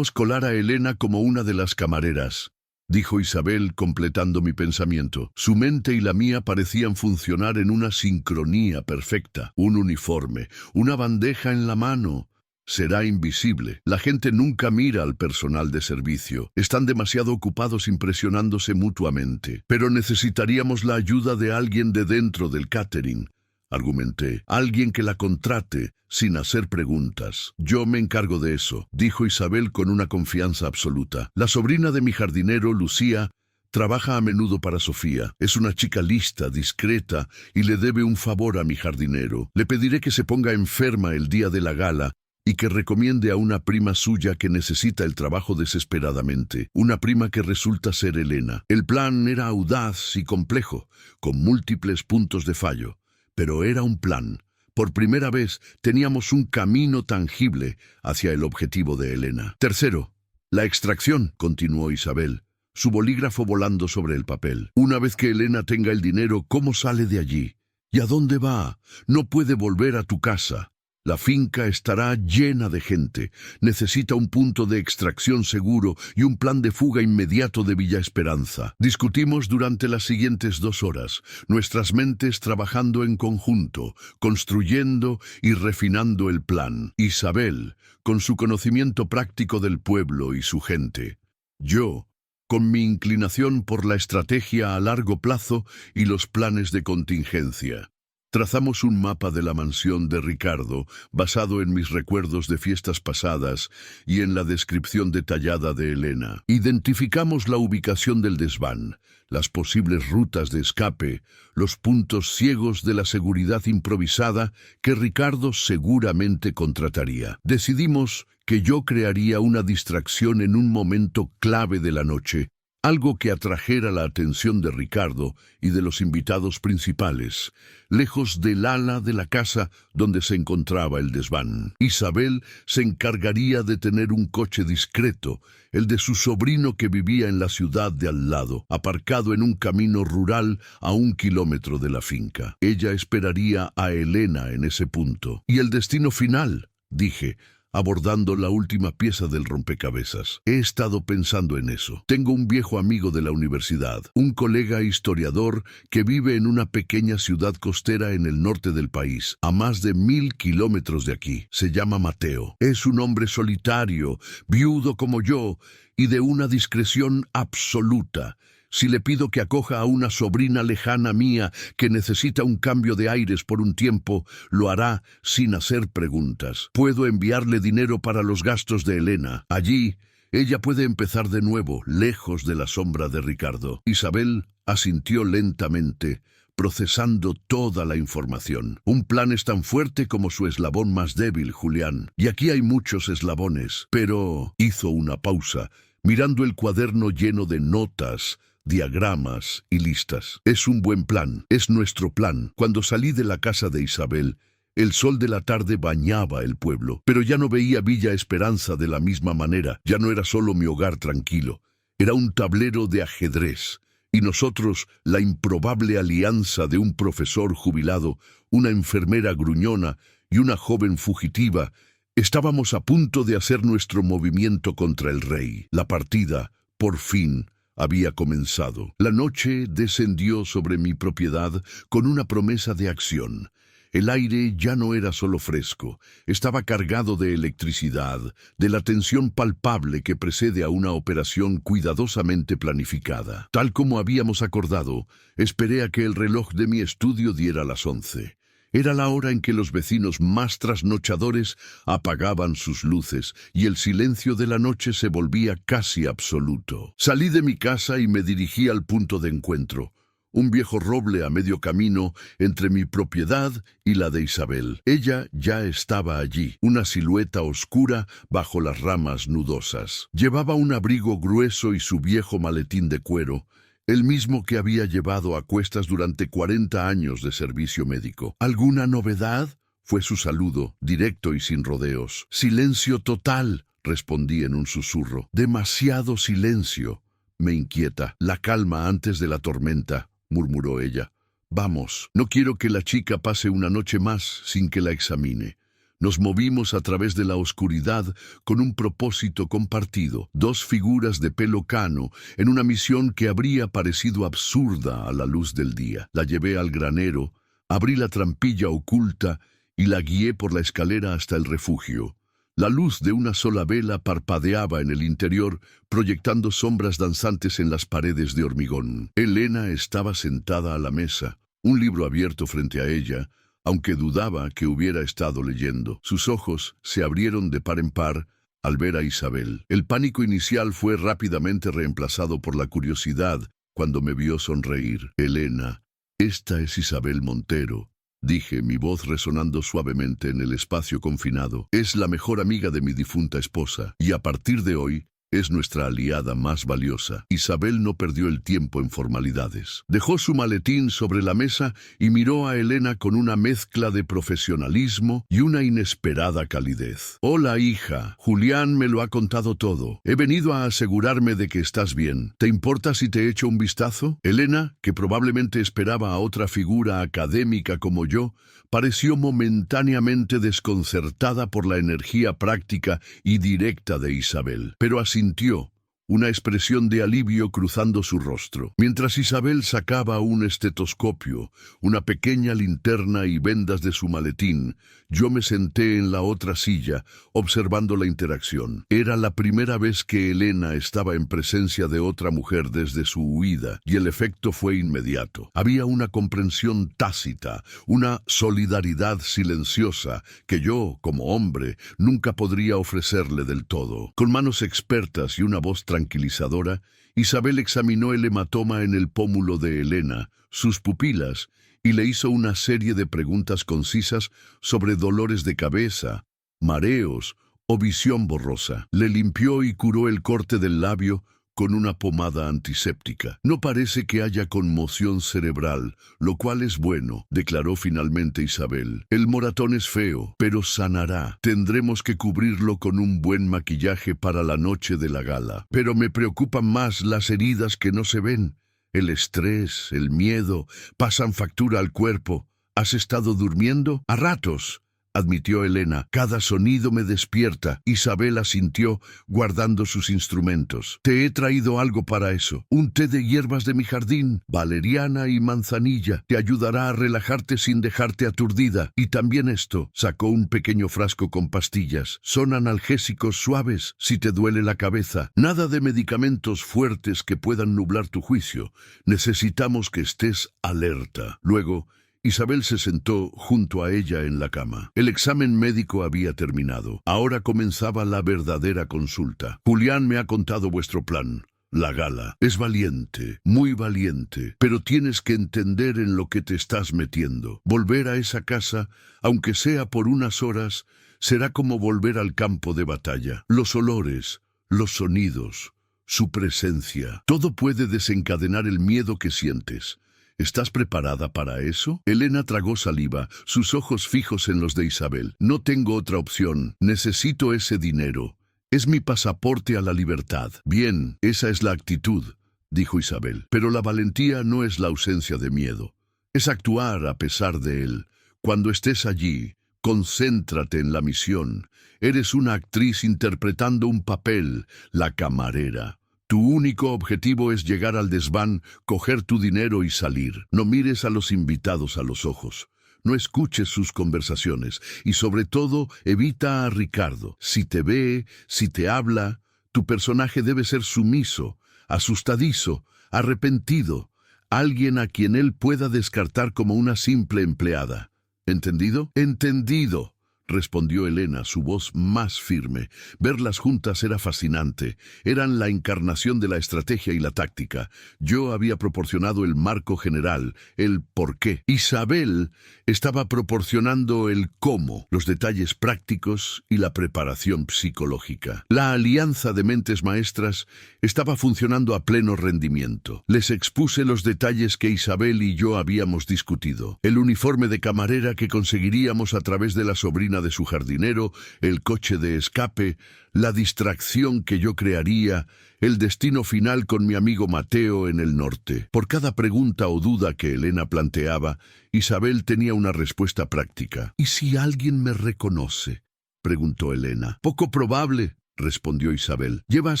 S1: colar a Elena como una de las camareras?, dijo Isabel, completando mi pensamiento. Su mente y la mía parecían funcionar en una sincronía perfecta. Un uniforme, una bandeja en la mano. Será invisible. La gente nunca mira al personal de servicio. Están demasiado ocupados impresionándose mutuamente. Pero necesitaríamos la ayuda de alguien de dentro del catering, argumenté. Alguien que la contrate sin hacer preguntas. Yo me encargo de eso, dijo Isabel con una confianza absoluta. La sobrina de mi jardinero, Lucía, trabaja a menudo para Sofía. Es una chica lista, discreta, y le debe un favor a mi jardinero. Le pediré que se ponga enferma el día de la gala y que recomiende a una prima suya que necesita el trabajo desesperadamente, una prima que resulta ser Elena. El plan era audaz y complejo, con múltiples puntos de fallo, pero era un plan. Por primera vez teníamos un camino tangible hacia el objetivo de Elena. Tercero, la extracción, continuó Isabel, su bolígrafo volando sobre el papel. Una vez que Elena tenga el dinero, ¿cómo sale de allí? ¿Y a dónde va? No puede volver a tu casa. La finca estará llena de gente. Necesita un punto de extracción seguro y un plan de fuga inmediato de Villa Esperanza. Discutimos durante las siguientes 2 horas, nuestras mentes trabajando en conjunto, construyendo y refinando el plan. Isabel, con su conocimiento práctico del pueblo y su gente. Yo, con mi inclinación por la estrategia a largo plazo y los planes de contingencia. Trazamos un mapa de la mansión de Ricardo, basado en mis recuerdos de fiestas pasadas y en la descripción detallada de Elena. Identificamos la ubicación del desván, las posibles rutas de escape, los puntos ciegos de la seguridad improvisada que Ricardo seguramente contrataría. Decidimos que yo crearía una distracción en un momento clave de la noche, algo que atrajera la atención de Ricardo y de los invitados principales, lejos del ala de la casa donde se encontraba el desván. Isabel se encargaría de tener un coche discreto, el de su sobrino que vivía en la ciudad de al lado, aparcado en un camino rural a 1 kilómetro de la finca. Ella esperaría a Elena en ese punto. ¿Y el destino final?, dije, abordando la última pieza del rompecabezas. He estado pensando en eso. Tengo un viejo amigo de la universidad, un colega historiador que vive en una pequeña ciudad costera en el norte del país, a más de 1000 kilómetros de aquí. Se llama Mateo. Es un hombre solitario, viudo como yo, y de una discreción absoluta. Si le pido que acoja a una sobrina lejana mía que necesita un cambio de aires por un tiempo, lo hará sin hacer preguntas. Puedo enviarle dinero para los gastos de Elena. Allí, ella puede empezar de nuevo, lejos de la sombra de Ricardo. Isabel asintió lentamente, procesando toda la información. Un plan es tan fuerte como su eslabón más débil, Julián. Y aquí hay muchos eslabones. Pero hizo una pausa, mirando el cuaderno lleno de notas, diagramas y listas. Es un buen plan, es nuestro plan. Cuando salí de la casa de Isabel, el sol de la tarde bañaba el pueblo, pero ya no veía Villa Esperanza de la misma manera. Ya no era solo mi hogar tranquilo, era un tablero de ajedrez. Y nosotros, la improbable alianza de un profesor jubilado, una enfermera gruñona y una joven fugitiva, estábamos a punto de hacer nuestro movimiento contra el rey. La partida, por fin, había comenzado. La noche descendió sobre mi propiedad con una promesa de acción. El aire ya no era solo fresco, estaba cargado de electricidad, de la tensión palpable que precede a una operación cuidadosamente planificada. Tal como habíamos acordado, esperé a que el reloj de mi estudio diera las 11. Era la hora en que los vecinos más trasnochadores apagaban sus luces y el silencio de la noche se volvía casi absoluto. Salí de mi casa y me dirigí al punto de encuentro, un viejo roble a medio camino entre mi propiedad y la de Isabel. Ella ya estaba allí, una silueta oscura bajo las ramas nudosas. Llevaba un abrigo grueso y su viejo maletín de cuero, el mismo que había llevado a cuestas durante 40 años de servicio médico. ¿Alguna novedad? Fue su saludo, directo y sin rodeos. Silencio total, respondí en un susurro. Demasiado silencio. Me inquieta. La calma antes de la tormenta, murmuró ella. Vamos, no quiero que la chica pase una noche más sin que la examine. Nos movimos a través de la oscuridad con un propósito compartido, dos figuras de pelo cano, en una misión que habría parecido absurda a la luz del día. La llevé al granero, abrí la trampilla oculta y la guié por la escalera hasta el refugio. La luz de una sola vela parpadeaba en el interior, proyectando sombras danzantes en las paredes de hormigón. Elena estaba sentada a la mesa, un libro abierto frente a ella, aunque dudaba que hubiera estado leyendo. Sus ojos se abrieron de par en par al ver a Isabel. El pánico inicial fue rápidamente reemplazado por la curiosidad cuando me vio sonreír. Elena, esta es Isabel Montero, dije, mi voz resonando suavemente en el espacio confinado. Es la mejor amiga de mi difunta esposa, y a partir de hoy es nuestra aliada más valiosa. Isabel no perdió el tiempo en formalidades. Dejó su maletín sobre la mesa y miró a Elena con una mezcla de profesionalismo y una inesperada calidez. Hola, hija. Julián me lo ha contado todo. He venido a asegurarme de que estás bien. ¿Te importa si te echo un vistazo? Elena, que probablemente esperaba a otra figura académica como yo, pareció momentáneamente desconcertada por la energía práctica y directa de Isabel, pero asintió, una expresión de alivio cruzando su rostro. Mientras Isabel sacaba un estetoscopio, una pequeña linterna y vendas de su maletín, yo me senté en la otra silla, observando la interacción. Era la primera vez que Elena estaba en presencia de otra mujer desde su huida, y el efecto fue inmediato. Había una comprensión tácita, una solidaridad silenciosa que yo, como hombre, nunca podría ofrecerle del todo. Con manos expertas y una voz tranquilizadora, Isabel examinó el hematoma en el pómulo de Elena, sus pupilas, y le hizo una serie de preguntas concisas sobre dolores de cabeza, mareos o visión borrosa. Le limpió y curó el corte del labio con una pomada antiséptica. No parece que haya conmoción cerebral, lo cual es bueno, declaró finalmente Isabel. El moratón es feo, pero sanará. Tendremos que cubrirlo con un buen maquillaje para la noche de la gala. Pero me preocupan más las heridas que no se ven. El estrés, el miedo, pasan factura al cuerpo. ¿Has estado durmiendo? A ratos, admitió Elena. Cada sonido me despierta. Isabel asintió, guardando sus instrumentos. Te he traído algo para eso. Un té de hierbas de mi jardín, valeriana y manzanilla. Te ayudará a relajarte sin dejarte aturdida. Y también esto. Sacó un pequeño frasco con pastillas. Son analgésicos suaves si te duele la cabeza. Nada de medicamentos fuertes que puedan nublar tu juicio. Necesitamos que estés alerta. Luego, Isabel se sentó junto a ella en la cama. El examen médico había terminado. Ahora comenzaba la verdadera consulta. Julián me ha contado vuestro plan. La gala. Es valiente, muy valiente, pero tienes que entender en lo que te estás metiendo. Volver a esa casa, aunque sea por unas horas, será como volver al campo de batalla. Los olores, los sonidos, su presencia, todo puede desencadenar el miedo que sientes. ¿Estás preparada para eso? Elena tragó saliva, sus ojos fijos en los de Isabel. No tengo otra opción. Necesito ese dinero. Es mi pasaporte a la libertad. Bien, esa es la actitud, dijo Isabel. Pero la valentía no es la ausencia de miedo. Es actuar a pesar de él. Cuando estés allí, concéntrate en la misión. Eres una actriz interpretando un papel, la camarera. Tu único objetivo es llegar al desván, coger tu dinero y salir. No mires a los invitados a los ojos. No escuches sus conversaciones y sobre todo evita a Ricardo. Si te ve, si te habla, tu personaje debe ser sumiso, asustadizo, arrepentido, alguien a quien él pueda descartar como una simple empleada. ¿Entendido? Entendido, respondió Elena, su voz más firme. Verlas juntas era fascinante. Eran la encarnación de la estrategia y la táctica. Yo había proporcionado el marco general, el por qué. Isabel estaba proporcionando el cómo, los detalles prácticos y la preparación psicológica. La alianza de mentes maestras estaba funcionando a pleno rendimiento. Les expuse los detalles que Isabel y yo habíamos discutido. El uniforme de camarera que conseguiríamos a través de la sobrina de su jardinero, el coche de escape, la distracción que yo crearía, el destino final con mi amigo Mateo en el norte. Por cada pregunta o duda que Elena planteaba, Isabel tenía una respuesta práctica. ¿Y si alguien me reconoce?, preguntó Elena. Poco probable, respondió Isabel. Llevas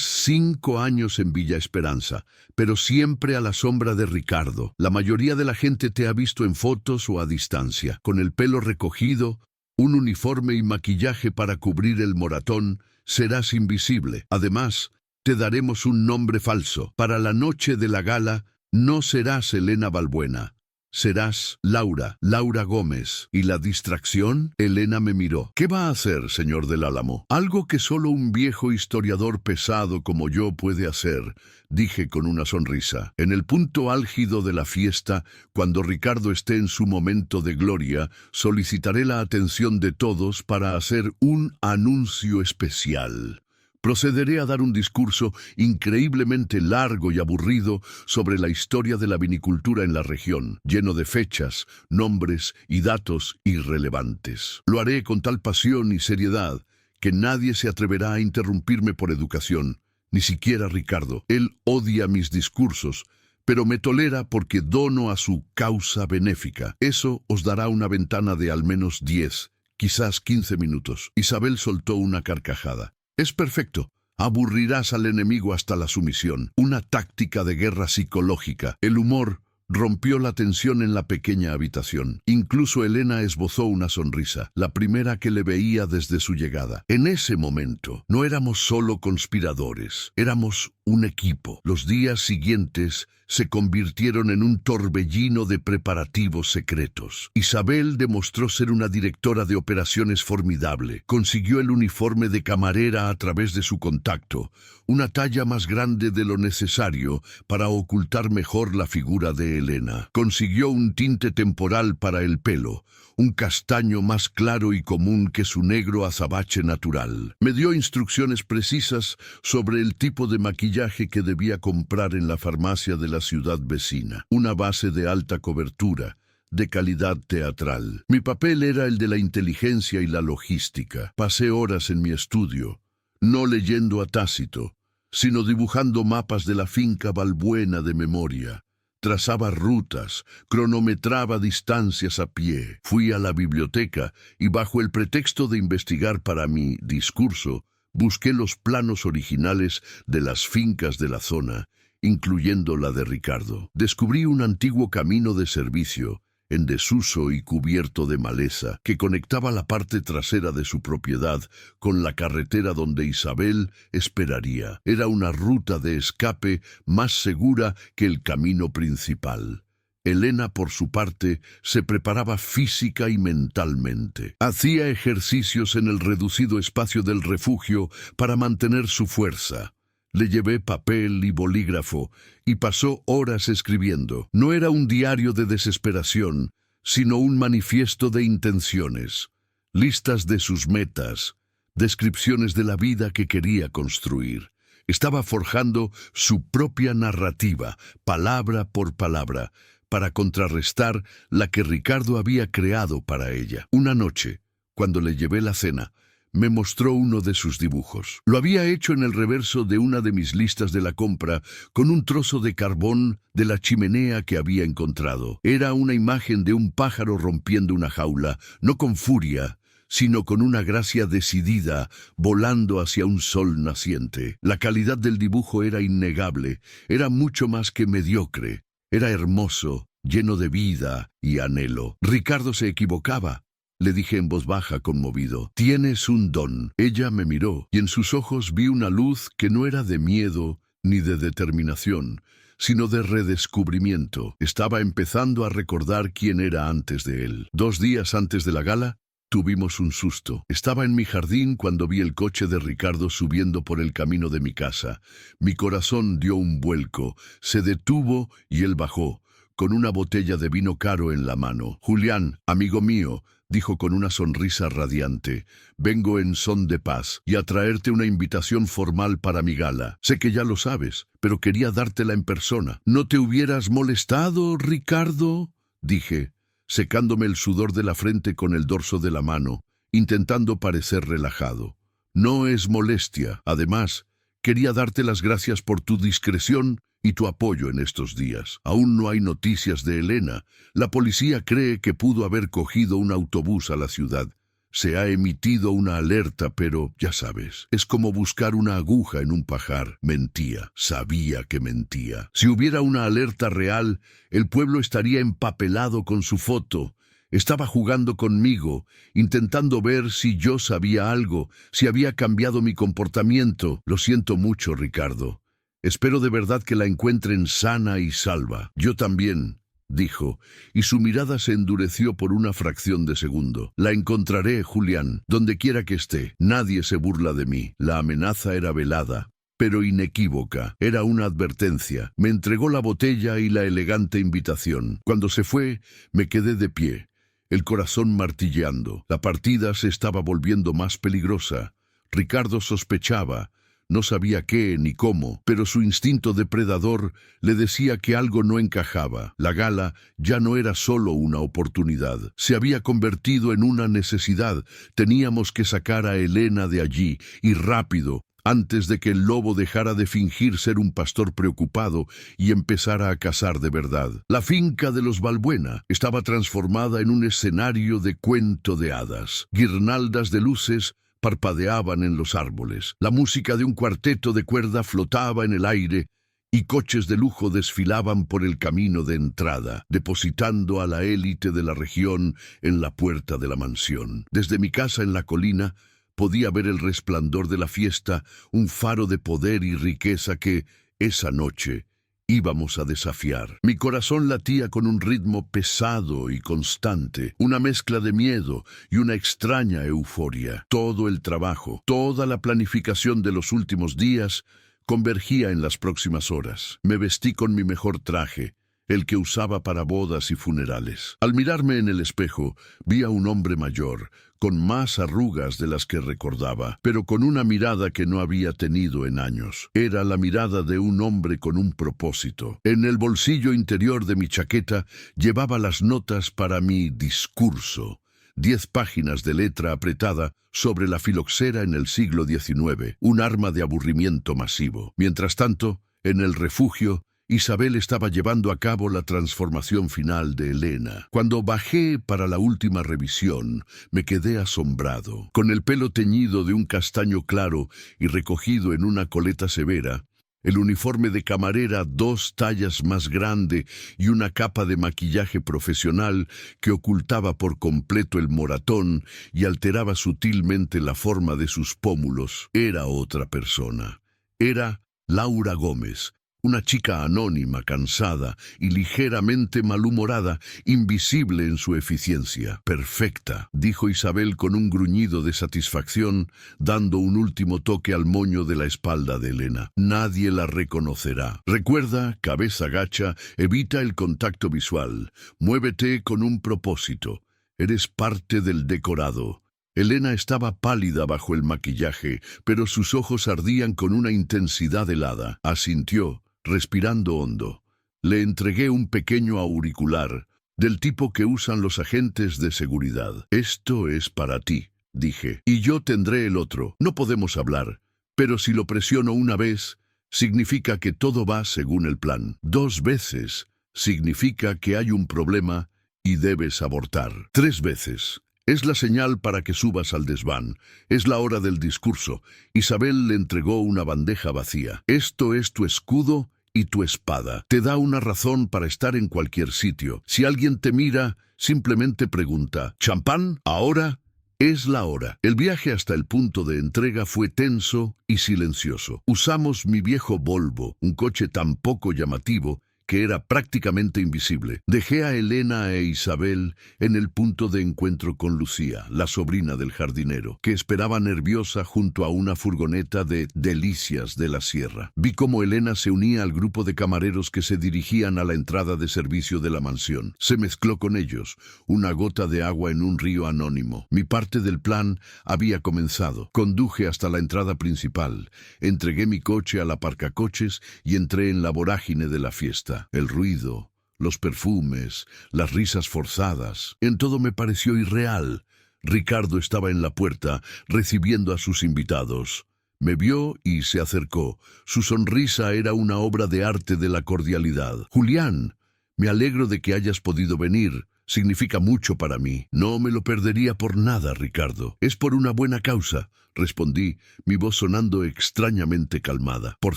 S1: 5 años en Villa Esperanza, pero siempre a la sombra de Ricardo. La mayoría de la gente te ha visto en fotos o a distancia, con el pelo recogido, un uniforme y maquillaje para cubrir el moratón. Serás invisible. Además, te daremos un nombre falso. Para la noche de la gala, no serás Elena Balbuena. Serás Laura Gómez. ¿Y la distracción? Elena me miró. ¿Qué va a hacer, señor del Álamo? Algo que solo un viejo historiador pesado como yo puede hacer, dije con una sonrisa. En el punto álgido de la fiesta, cuando Ricardo esté en su momento de gloria, solicitaré la atención de todos para hacer un anuncio especial. Procederé a dar un discurso increíblemente largo y aburrido sobre la historia de la vinicultura en la región, lleno de fechas, nombres y datos irrelevantes. Lo haré con tal pasión y seriedad que nadie se atreverá a interrumpirme por educación, ni siquiera Ricardo. Él odia mis discursos, pero me tolera porque dono a su causa benéfica. Eso os dará una ventana de al menos 10, quizás 15 minutos. Isabel soltó una carcajada. Es perfecto. Aburrirás al enemigo hasta la sumisión. Una táctica de guerra psicológica. El humor rompió la tensión en la pequeña habitación. Incluso Elena esbozó una sonrisa, la primera que le veía desde su llegada. En ese momento, no éramos solo conspiradores, éramos un equipo. Los días siguientes se convirtieron en un torbellino de preparativos secretos. Isabel demostró ser una directora de operaciones formidable. Consiguió el uniforme de camarera a través de su contacto, una talla más grande de lo necesario para ocultar mejor la figura de Elena. Consiguió un tinte temporal para el pelo, un castaño más claro y común que su negro azabache natural. Me dio instrucciones precisas sobre el tipo de maquillaje que debía comprar en la farmacia de la ciudad vecina. Una base de alta cobertura, de calidad teatral. Mi papel era el de la inteligencia y la logística. Pasé horas en mi estudio, no leyendo a Tácito, sino dibujando mapas de la finca Balbuena de memoria. Trazaba rutas, cronometraba distancias a pie. Fui a la biblioteca y bajo el pretexto de investigar para mi discurso, busqué los planos originales de las fincas de la zona, incluyendo la de Ricardo. Descubrí un antiguo camino de servicio, en desuso y cubierto de maleza, que conectaba la parte trasera de su propiedad con la carretera donde Isabel esperaría. Era una ruta de escape más segura que el camino principal. Elena, por su parte, se preparaba física y mentalmente. Hacía ejercicios en el reducido espacio del refugio para mantener su fuerza. Le llevé papel y bolígrafo y pasó horas escribiendo. No era un diario de desesperación, sino un manifiesto de intenciones, listas de sus metas, descripciones de la vida que quería construir. Estaba forjando su propia narrativa, palabra por palabra, para contrarrestar la que Ricardo había creado para ella. Una noche, cuando le llevé la cena, me mostró uno de sus dibujos. Lo había hecho en el reverso de una de mis listas de la compra, con un trozo de carbón de la chimenea que había encontrado. Era una imagen de un pájaro rompiendo una jaula, no con furia, sino con una gracia decidida, volando hacia un sol naciente. La calidad del dibujo era innegable, era mucho más que mediocre. Era hermoso, lleno de vida y anhelo. Ricardo se equivocaba. Le dije en voz baja, conmovido. Tienes un don. Ella me miró, y en sus ojos vi una luz que no era de miedo ni de determinación, sino de redescubrimiento. Estaba empezando a recordar quién era antes de él. 2 días antes de la gala, Tuvimos un susto. Estaba en mi jardín cuando vi el coche de Ricardo subiendo por el camino de mi casa. Mi corazón dio un vuelco, se detuvo y él bajó, con una botella de vino caro en la mano. «Julián, amigo mío», dijo con una sonrisa radiante, «vengo en son de paz y a traerte una invitación formal para mi gala. Sé que ya lo sabes, pero quería dártela en persona». «¿No te hubieras molestado, Ricardo?», dije, secándome el sudor de la frente con el dorso de la mano, intentando parecer relajado. «No es molestia. Además, quería darte las gracias por tu discreción y tu apoyo en estos días. Aún no hay noticias de Elena. La policía cree que pudo haber cogido un autobús a la ciudad. Se ha emitido una alerta, pero, ya sabes, es como buscar una aguja en un pajar». Mentía, sabía que mentía. Si hubiera una alerta real, el pueblo estaría empapelado con su foto. Estaba jugando conmigo, intentando ver si yo sabía algo, si había cambiado mi comportamiento. «Lo siento mucho, Ricardo. Espero de verdad que la encuentren sana y salva». «Yo también», dijo, y su mirada se endureció por una fracción de segundo. «La encontraré, Julián, donde quiera que esté. Nadie se burla de mí». La amenaza era velada, pero inequívoca. Era una advertencia. Me entregó la botella y la elegante invitación. Cuando se fue, me quedé de pie, el corazón martilleando. La partida se estaba volviendo más peligrosa. Ricardo sospechaba. No sabía qué ni cómo, pero su instinto depredador le decía que algo no encajaba. La gala ya no era solo una oportunidad, se había convertido en una necesidad. Teníamos que sacar a Elena de allí, y rápido, antes de que el lobo dejara de fingir ser un pastor preocupado y empezara a cazar de verdad. La finca de los Balbuena estaba transformada en un escenario de cuento de hadas. Guirnaldas de luces parpadeaban en los árboles. La música de un cuarteto de cuerda flotaba en el aire y coches de lujo desfilaban por el camino de entrada, depositando a la élite de la región en la puerta de la mansión. Desde mi casa en la colina podía ver el resplandor de la fiesta, un faro de poder y riqueza que, esa noche, íbamos a desafiar. Mi corazón latía con un ritmo pesado y constante, una mezcla de miedo y una extraña euforia. Todo el trabajo, toda la planificación de los últimos días convergía en las próximas horas. Me vestí con mi mejor traje, el que usaba para bodas y funerales. Al mirarme en el espejo, vi a un hombre mayor, con más arrugas de las que recordaba, pero con una mirada que no había tenido en años. Era la mirada de un hombre con un propósito. En el bolsillo interior de mi chaqueta llevaba las notas para mi discurso. 10 páginas de letra apretada sobre la filoxera en el siglo XIX, un arma de aburrimiento masivo. Mientras tanto, en el refugio, Isabel estaba llevando a cabo la transformación final de Elena. Cuando bajé para la última revisión, me quedé asombrado. Con el pelo teñido de un castaño claro y recogido en una coleta severa, el uniforme de camarera 2 tallas más grande y una capa de maquillaje profesional que ocultaba por completo el moratón y alteraba sutilmente la forma de sus pómulos. Era otra persona. Era Laura Gómez. Una chica anónima, cansada y ligeramente malhumorada, invisible en su eficiencia. «Perfecta», dijo Isabel con un gruñido de satisfacción, dando un último toque al moño de la espalda de Elena. «Nadie la reconocerá. Recuerda, cabeza gacha, evita el contacto visual. Muévete con un propósito. Eres parte del decorado». Elena estaba pálida bajo el maquillaje, pero sus ojos ardían con una intensidad helada. Asintió, respirando hondo. Le entregué un pequeño auricular, del tipo que usan los agentes de seguridad. «Esto es para ti», dije, «y yo tendré el otro. No podemos hablar, pero si lo presiono una vez, significa que todo va según el plan. 2 veces, significa que hay un problema y debes abortar. 3 veces. Es la señal para que subas al desván. Es la hora del discurso». Isabel le entregó una bandeja vacía. «Esto es tu escudo y tu espada. Te da una razón para estar en cualquier sitio. Si alguien te mira, simplemente pregunta: ¿champán? ¿Ahora?» Es la hora. El viaje hasta el punto de entrega fue tenso y silencioso. Usamos mi viejo Volvo, un coche tan poco llamativo que era prácticamente invisible. Dejé a Elena e Isabel en el punto de encuentro con Lucía, la sobrina del jardinero, que esperaba nerviosa junto a una furgoneta de delicias de la sierra. Vi cómo Elena se unía al grupo de camareros que se dirigían a la entrada de servicio de la mansión. Se mezcló con ellos, una gota de agua en un río anónimo. Mi parte del plan había comenzado. Conduje hasta la entrada principal, entregué mi coche al aparcacoches y entré en la vorágine de la fiesta. El ruido, los perfumes, las risas forzadas, en todo me pareció irreal. Ricardo estaba en la puerta, recibiendo a sus invitados. Me vio y se acercó. Su sonrisa era una obra de arte de la cordialidad. «Julián, me alegro de que hayas podido venir. Significa mucho para mí. No me lo perdería por nada, Ricardo. Es por una buena causa», respondí, mi voz sonando extrañamente calmada. «Por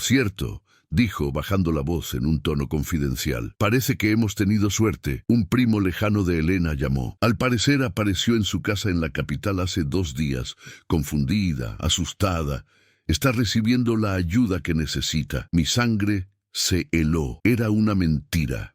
S1: cierto», dijo, bajando la voz en un tono confidencial, «parece que hemos tenido suerte. Un primo lejano de Elena llamó. Al parecer apareció en su casa en la capital hace 2 días, confundida, asustada. Está recibiendo la ayuda que necesita». Mi sangre se heló. Era una mentira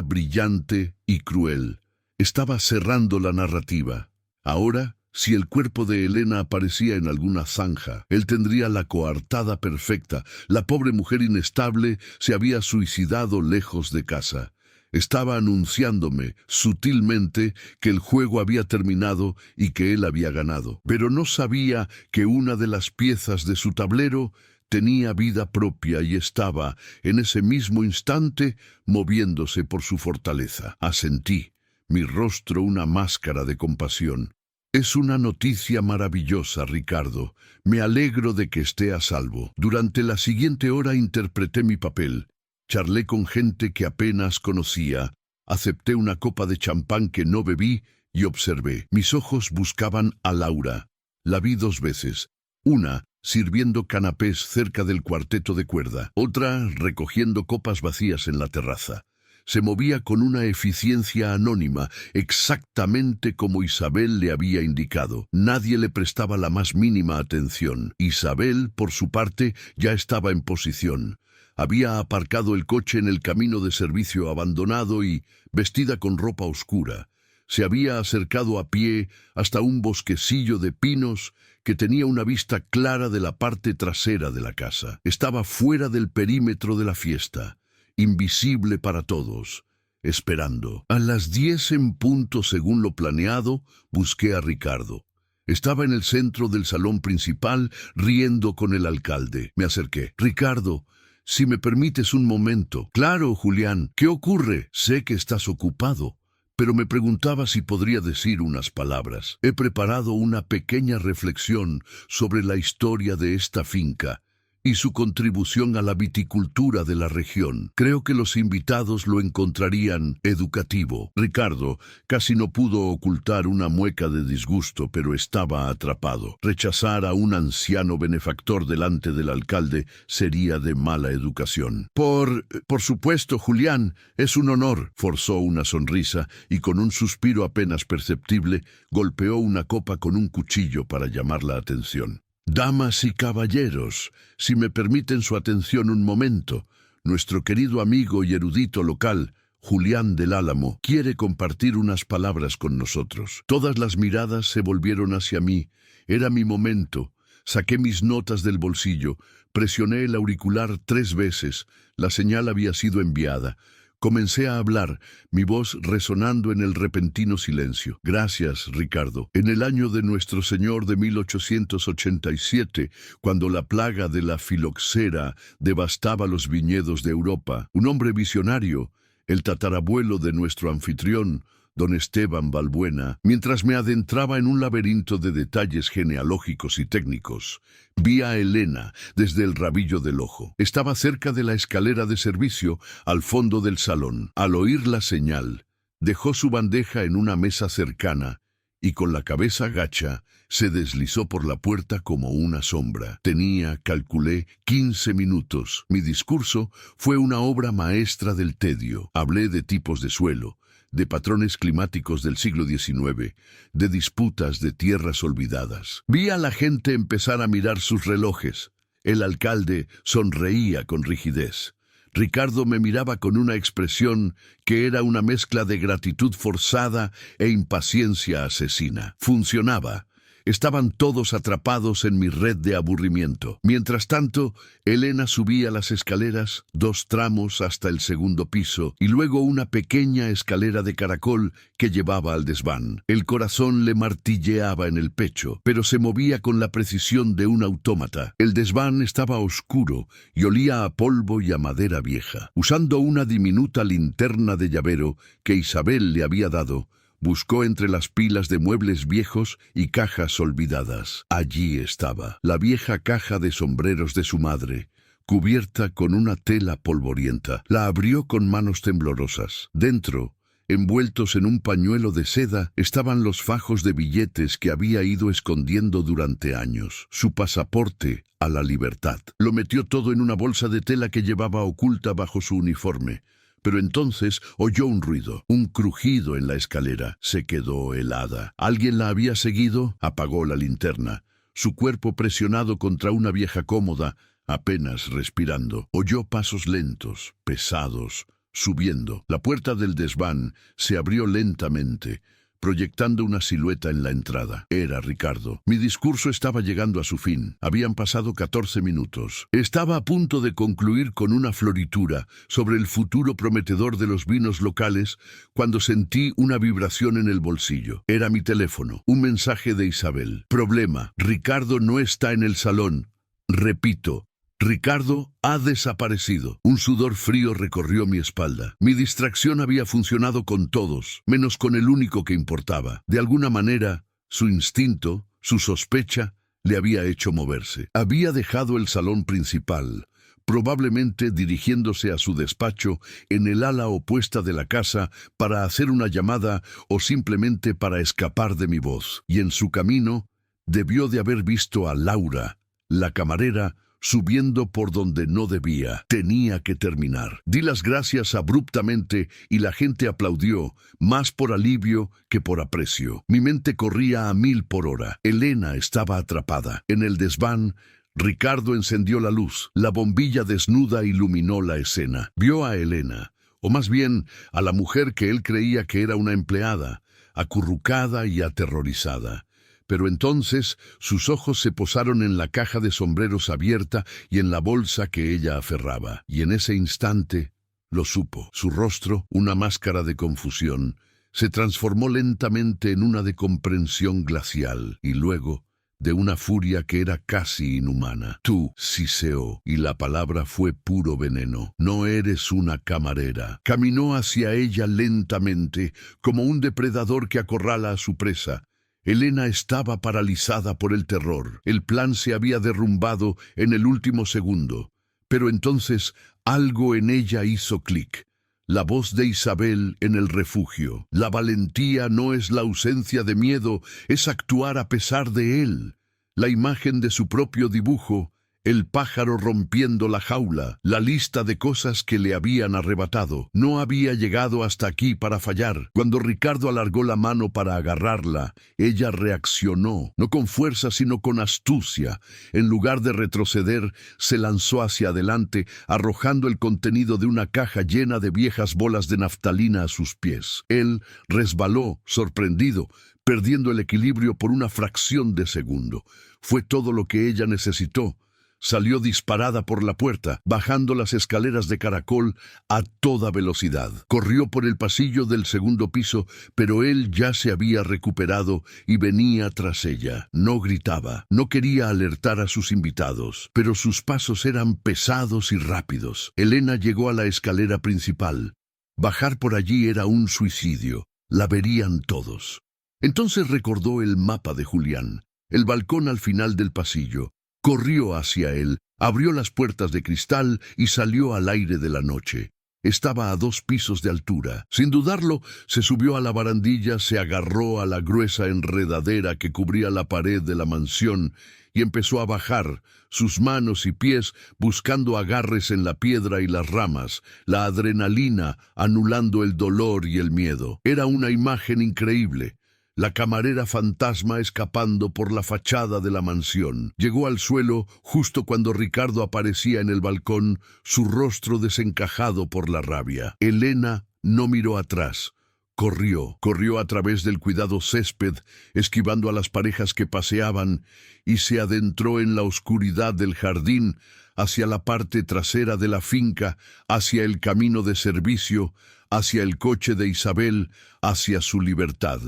S1: brillante y cruel. Estaba cerrando la narrativa. Ahora, si el cuerpo de Elena aparecía en alguna zanja, él tendría la coartada perfecta. La pobre mujer inestable se había suicidado lejos de casa. Estaba anunciándome, sutilmente, que el juego había terminado y que él había ganado. Pero no sabía que una de las piezas de su tablero tenía vida propia y estaba, en ese mismo instante, moviéndose por su fortaleza. Asentí, mi rostro una máscara de compasión. «Es una noticia maravillosa, Ricardo. Me alegro de que esté a salvo». Durante la siguiente hora interpreté mi papel. Charlé con gente que apenas conocía. Acepté una copa de champán que no bebí y observé. Mis ojos buscaban a Laura. La vi 2 veces. Una, sirviendo canapés cerca del cuarteto de cuerda. Otra, recogiendo copas vacías en la terraza. Se movía con una eficiencia anónima, exactamente como Isabel le había indicado. Nadie le prestaba la más mínima atención. Isabel, por su parte, ya estaba en posición. Había aparcado el coche en el camino de servicio abandonado y, vestida con ropa oscura, se había acercado a pie hasta un bosquecillo de pinos que tenía una vista clara de la parte trasera de la casa. Estaba fuera del perímetro de la fiesta, invisible para todos, esperando. A las 10 en punto, según lo planeado, busqué a Ricardo. Estaba en el centro del salón principal, riendo con el alcalde. Me acerqué. «Ricardo, si me permites un momento». «Claro, Julián. ¿Qué ocurre?» «Sé que estás ocupado, pero me preguntaba si podría decir unas palabras. He preparado una pequeña reflexión sobre la historia de esta finca y su contribución a la viticultura de la región. Creo que los invitados lo encontrarían educativo». Ricardo casi no pudo ocultar una mueca de disgusto, pero estaba atrapado. Rechazar a un anciano benefactor delante del alcalde sería de mala educación. Por supuesto, Julián, es un honor». Forzó una sonrisa y con un suspiro apenas perceptible golpeó una copa con un cuchillo para llamar la atención. «Damas y caballeros, si me permiten su atención un momento, nuestro querido amigo y erudito local, Julián del Álamo, quiere compartir unas palabras con nosotros». Todas las miradas se volvieron hacia mí. Era mi momento. Saqué mis notas del bolsillo, presioné el auricular 3 veces. La señal había sido enviada. Comencé a hablar, mi voz resonando en el repentino silencio. «Gracias, Ricardo. En el año de nuestro Señor de 1887, cuando la plaga de la filoxera devastaba los viñedos de Europa, un hombre visionario, el tatarabuelo de nuestro anfitrión, don Esteban Balbuena, mientras me adentraba en un laberinto de detalles genealógicos y técnicos, vi a Elena desde el rabillo del ojo. Estaba cerca de la escalera de servicio, al fondo del salón. Al oír la señal, dejó su bandeja en una mesa cercana y con la cabeza gacha se deslizó por la puerta como una sombra. Tenía, calculé, 15 minutos. Mi discurso fue una obra maestra del tedio. Hablé de tipos de suelo, de patrones climáticos del siglo XIX, de disputas de tierras olvidadas. Vi a la gente empezar a mirar sus relojes. El alcalde sonreía con rigidez. Ricardo me miraba con una expresión que era una mezcla de gratitud forzada e impaciencia asesina. Funcionaba. Estaban todos atrapados en mi red de aburrimiento. Mientras tanto, Elena subía las escaleras, 2 tramos hasta el segundo piso, y luego una pequeña escalera de caracol que llevaba al desván. El corazón le martilleaba en el pecho, pero se movía con la precisión de un autómata. El desván estaba oscuro y olía a polvo y a madera vieja. Usando una diminuta linterna de llavero que Isabel le había dado, buscó entre las pilas de muebles viejos y cajas olvidadas. Allí estaba, la vieja caja de sombreros de su madre, cubierta con una tela polvorienta. La abrió con manos temblorosas. Dentro, envueltos en un pañuelo de seda, estaban los fajos de billetes que había ido escondiendo durante años. Su pasaporte a la libertad. Lo metió todo en una bolsa de tela que llevaba oculta bajo su uniforme. Pero entonces oyó un ruido, un crujido en la escalera. Se quedó helada. ¿Alguien la había seguido? Apagó la linterna. Su cuerpo presionado contra una vieja cómoda, apenas respirando. Oyó pasos lentos, pesados, subiendo. La puerta del desván se abrió lentamente, proyectando una silueta en la entrada. Era Ricardo. Mi discurso estaba llegando a su fin. Habían pasado 14 minutos. Estaba a punto de concluir con una floritura sobre el futuro prometedor de los vinos locales cuando sentí una vibración en el bolsillo. Era mi teléfono. Un mensaje de Isabel. Problema. Ricardo no está en el salón. Repito. Ricardo ha desaparecido. Un sudor frío recorrió mi espalda. Mi distracción había funcionado con todos, menos con el único que importaba. De alguna manera, su instinto, su sospecha, le había hecho moverse. Había dejado el salón principal, probablemente dirigiéndose a su despacho en el ala opuesta de la casa para hacer una llamada o simplemente para escapar de mi voz. Y en su camino, debió de haber visto a Laura, la camarera, subiendo por donde no debía. Tenía que terminar. Di las gracias abruptamente y la gente aplaudió, más por alivio que por aprecio. Mi mente corría a 1000 por hora. Elena estaba atrapada. En el desván, Ricardo encendió la luz. La bombilla desnuda iluminó la escena. Vio a Elena, o más bien a la mujer que él creía que era una empleada, acurrucada y aterrorizada. Pero entonces sus ojos se posaron en la caja de sombreros abierta y en la bolsa que ella aferraba. Y en ese instante lo supo. Su rostro, una máscara de confusión, se transformó lentamente en una de comprensión glacial y luego de una furia que era casi inhumana. Tú, siseó, y la palabra fue puro veneno. No eres una camarera. Caminó hacia ella lentamente, como un depredador que acorrala a su presa. Elena estaba paralizada por el terror. El plan se había derrumbado en el último segundo. Pero entonces algo en ella hizo clic. La voz de Isabel en el refugio. La valentía no es la ausencia de miedo, es actuar a pesar de él. La imagen de su propio dibujo, el pájaro rompiendo la jaula, la lista de cosas que le habían arrebatado. No había llegado hasta aquí para fallar. Cuando Ricardo alargó la mano para agarrarla, ella reaccionó, no con fuerza sino con astucia. En lugar de retroceder, se lanzó hacia adelante, arrojando el contenido de una caja llena de viejas bolas de naftalina a sus pies. Él resbaló, sorprendido, perdiendo el equilibrio por una fracción de segundo. Fue todo lo que ella necesitó. Salió disparada por la puerta, bajando las escaleras de caracol a toda velocidad. Corrió por el pasillo del segundo piso, pero él ya se había recuperado y venía tras ella. No gritaba, no quería alertar a sus invitados, pero sus pasos eran pesados y rápidos. Elena llegó a la escalera principal. Bajar por allí era un suicidio. La verían todos. Entonces recordó el mapa de Julián, el balcón al final del pasillo. Corrió hacia él, abrió las puertas de cristal y salió al aire de la noche. Estaba a 2 pisos de altura. Sin dudarlo, se subió a la barandilla, se agarró a la gruesa enredadera que cubría la pared de la mansión y empezó a bajar, sus manos y pies buscando agarres en la piedra y las ramas, la adrenalina anulando el dolor y el miedo. Era una imagen increíble. la camarera fantasma escapando por la fachada de la mansión. Llegó al suelo justo cuando Ricardo aparecía en el balcón, su rostro desencajado por la rabia. Elena no miró atrás. Corrió a través del cuidado césped, esquivando a las parejas que paseaban, y se adentró en la oscuridad del jardín, hacia la parte trasera de la finca, hacia el camino de servicio, hacia el coche de Isabel, hacia su libertad.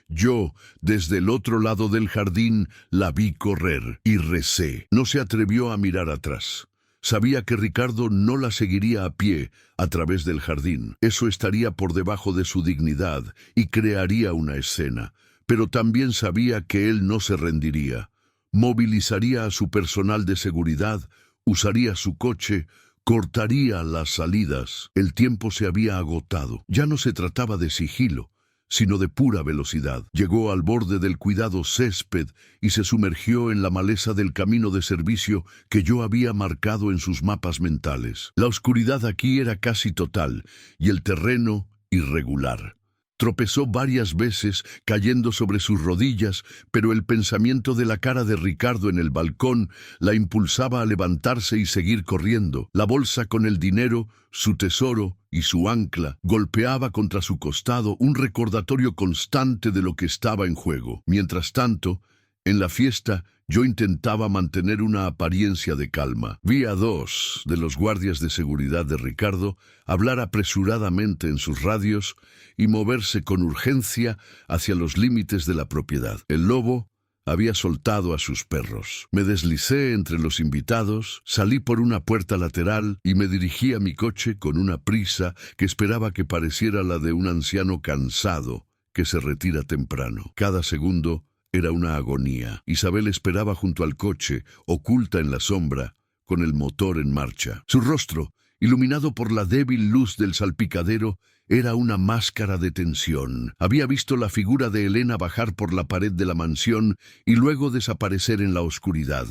S1: Yo, desde el otro lado del jardín, la vi correr y recé. No se atrevió a mirar atrás. Sabía que Ricardo no la seguiría a pie a través del jardín. Eso estaría por debajo de su dignidad y crearía una escena. Pero también sabía que él no se rendiría. Movilizaría a su personal de seguridad, usaría su coche, cortaría las salidas. El tiempo se había agotado. Ya no se trataba de sigilo, sino de pura velocidad. Llegó al borde del cuidado césped y se sumergió en la maleza del camino de servicio que yo había marcado en sus mapas mentales. La oscuridad aquí era casi total y el terreno irregular. Tropezó varias veces, cayendo sobre sus rodillas, pero el pensamiento de la cara de Ricardo en el balcón la impulsaba a levantarse y seguir corriendo. La bolsa con el dinero, su tesoro y su ancla golpeaba contra su costado, un recordatorio constante de lo que estaba en juego. Mientras tanto, en la fiesta, yo intentaba mantener una apariencia de calma. Vi a dos de los guardias de seguridad de Ricardo hablar apresuradamente en sus radios y moverse con urgencia hacia los límites de la propiedad. El lobo había soltado a sus perros. Me deslicé entre los invitados, salí por una puerta lateral y me dirigí a mi coche con una prisa que esperaba que pareciera la de un anciano cansado que se retira temprano. Cada segundo era una agonía. Isabel esperaba junto al coche, oculta en la sombra, con el motor en marcha. Su rostro, iluminado por la débil luz del salpicadero, era una máscara de tensión. Había visto la figura de Elena bajar por la pared de la mansión y luego desaparecer en la oscuridad.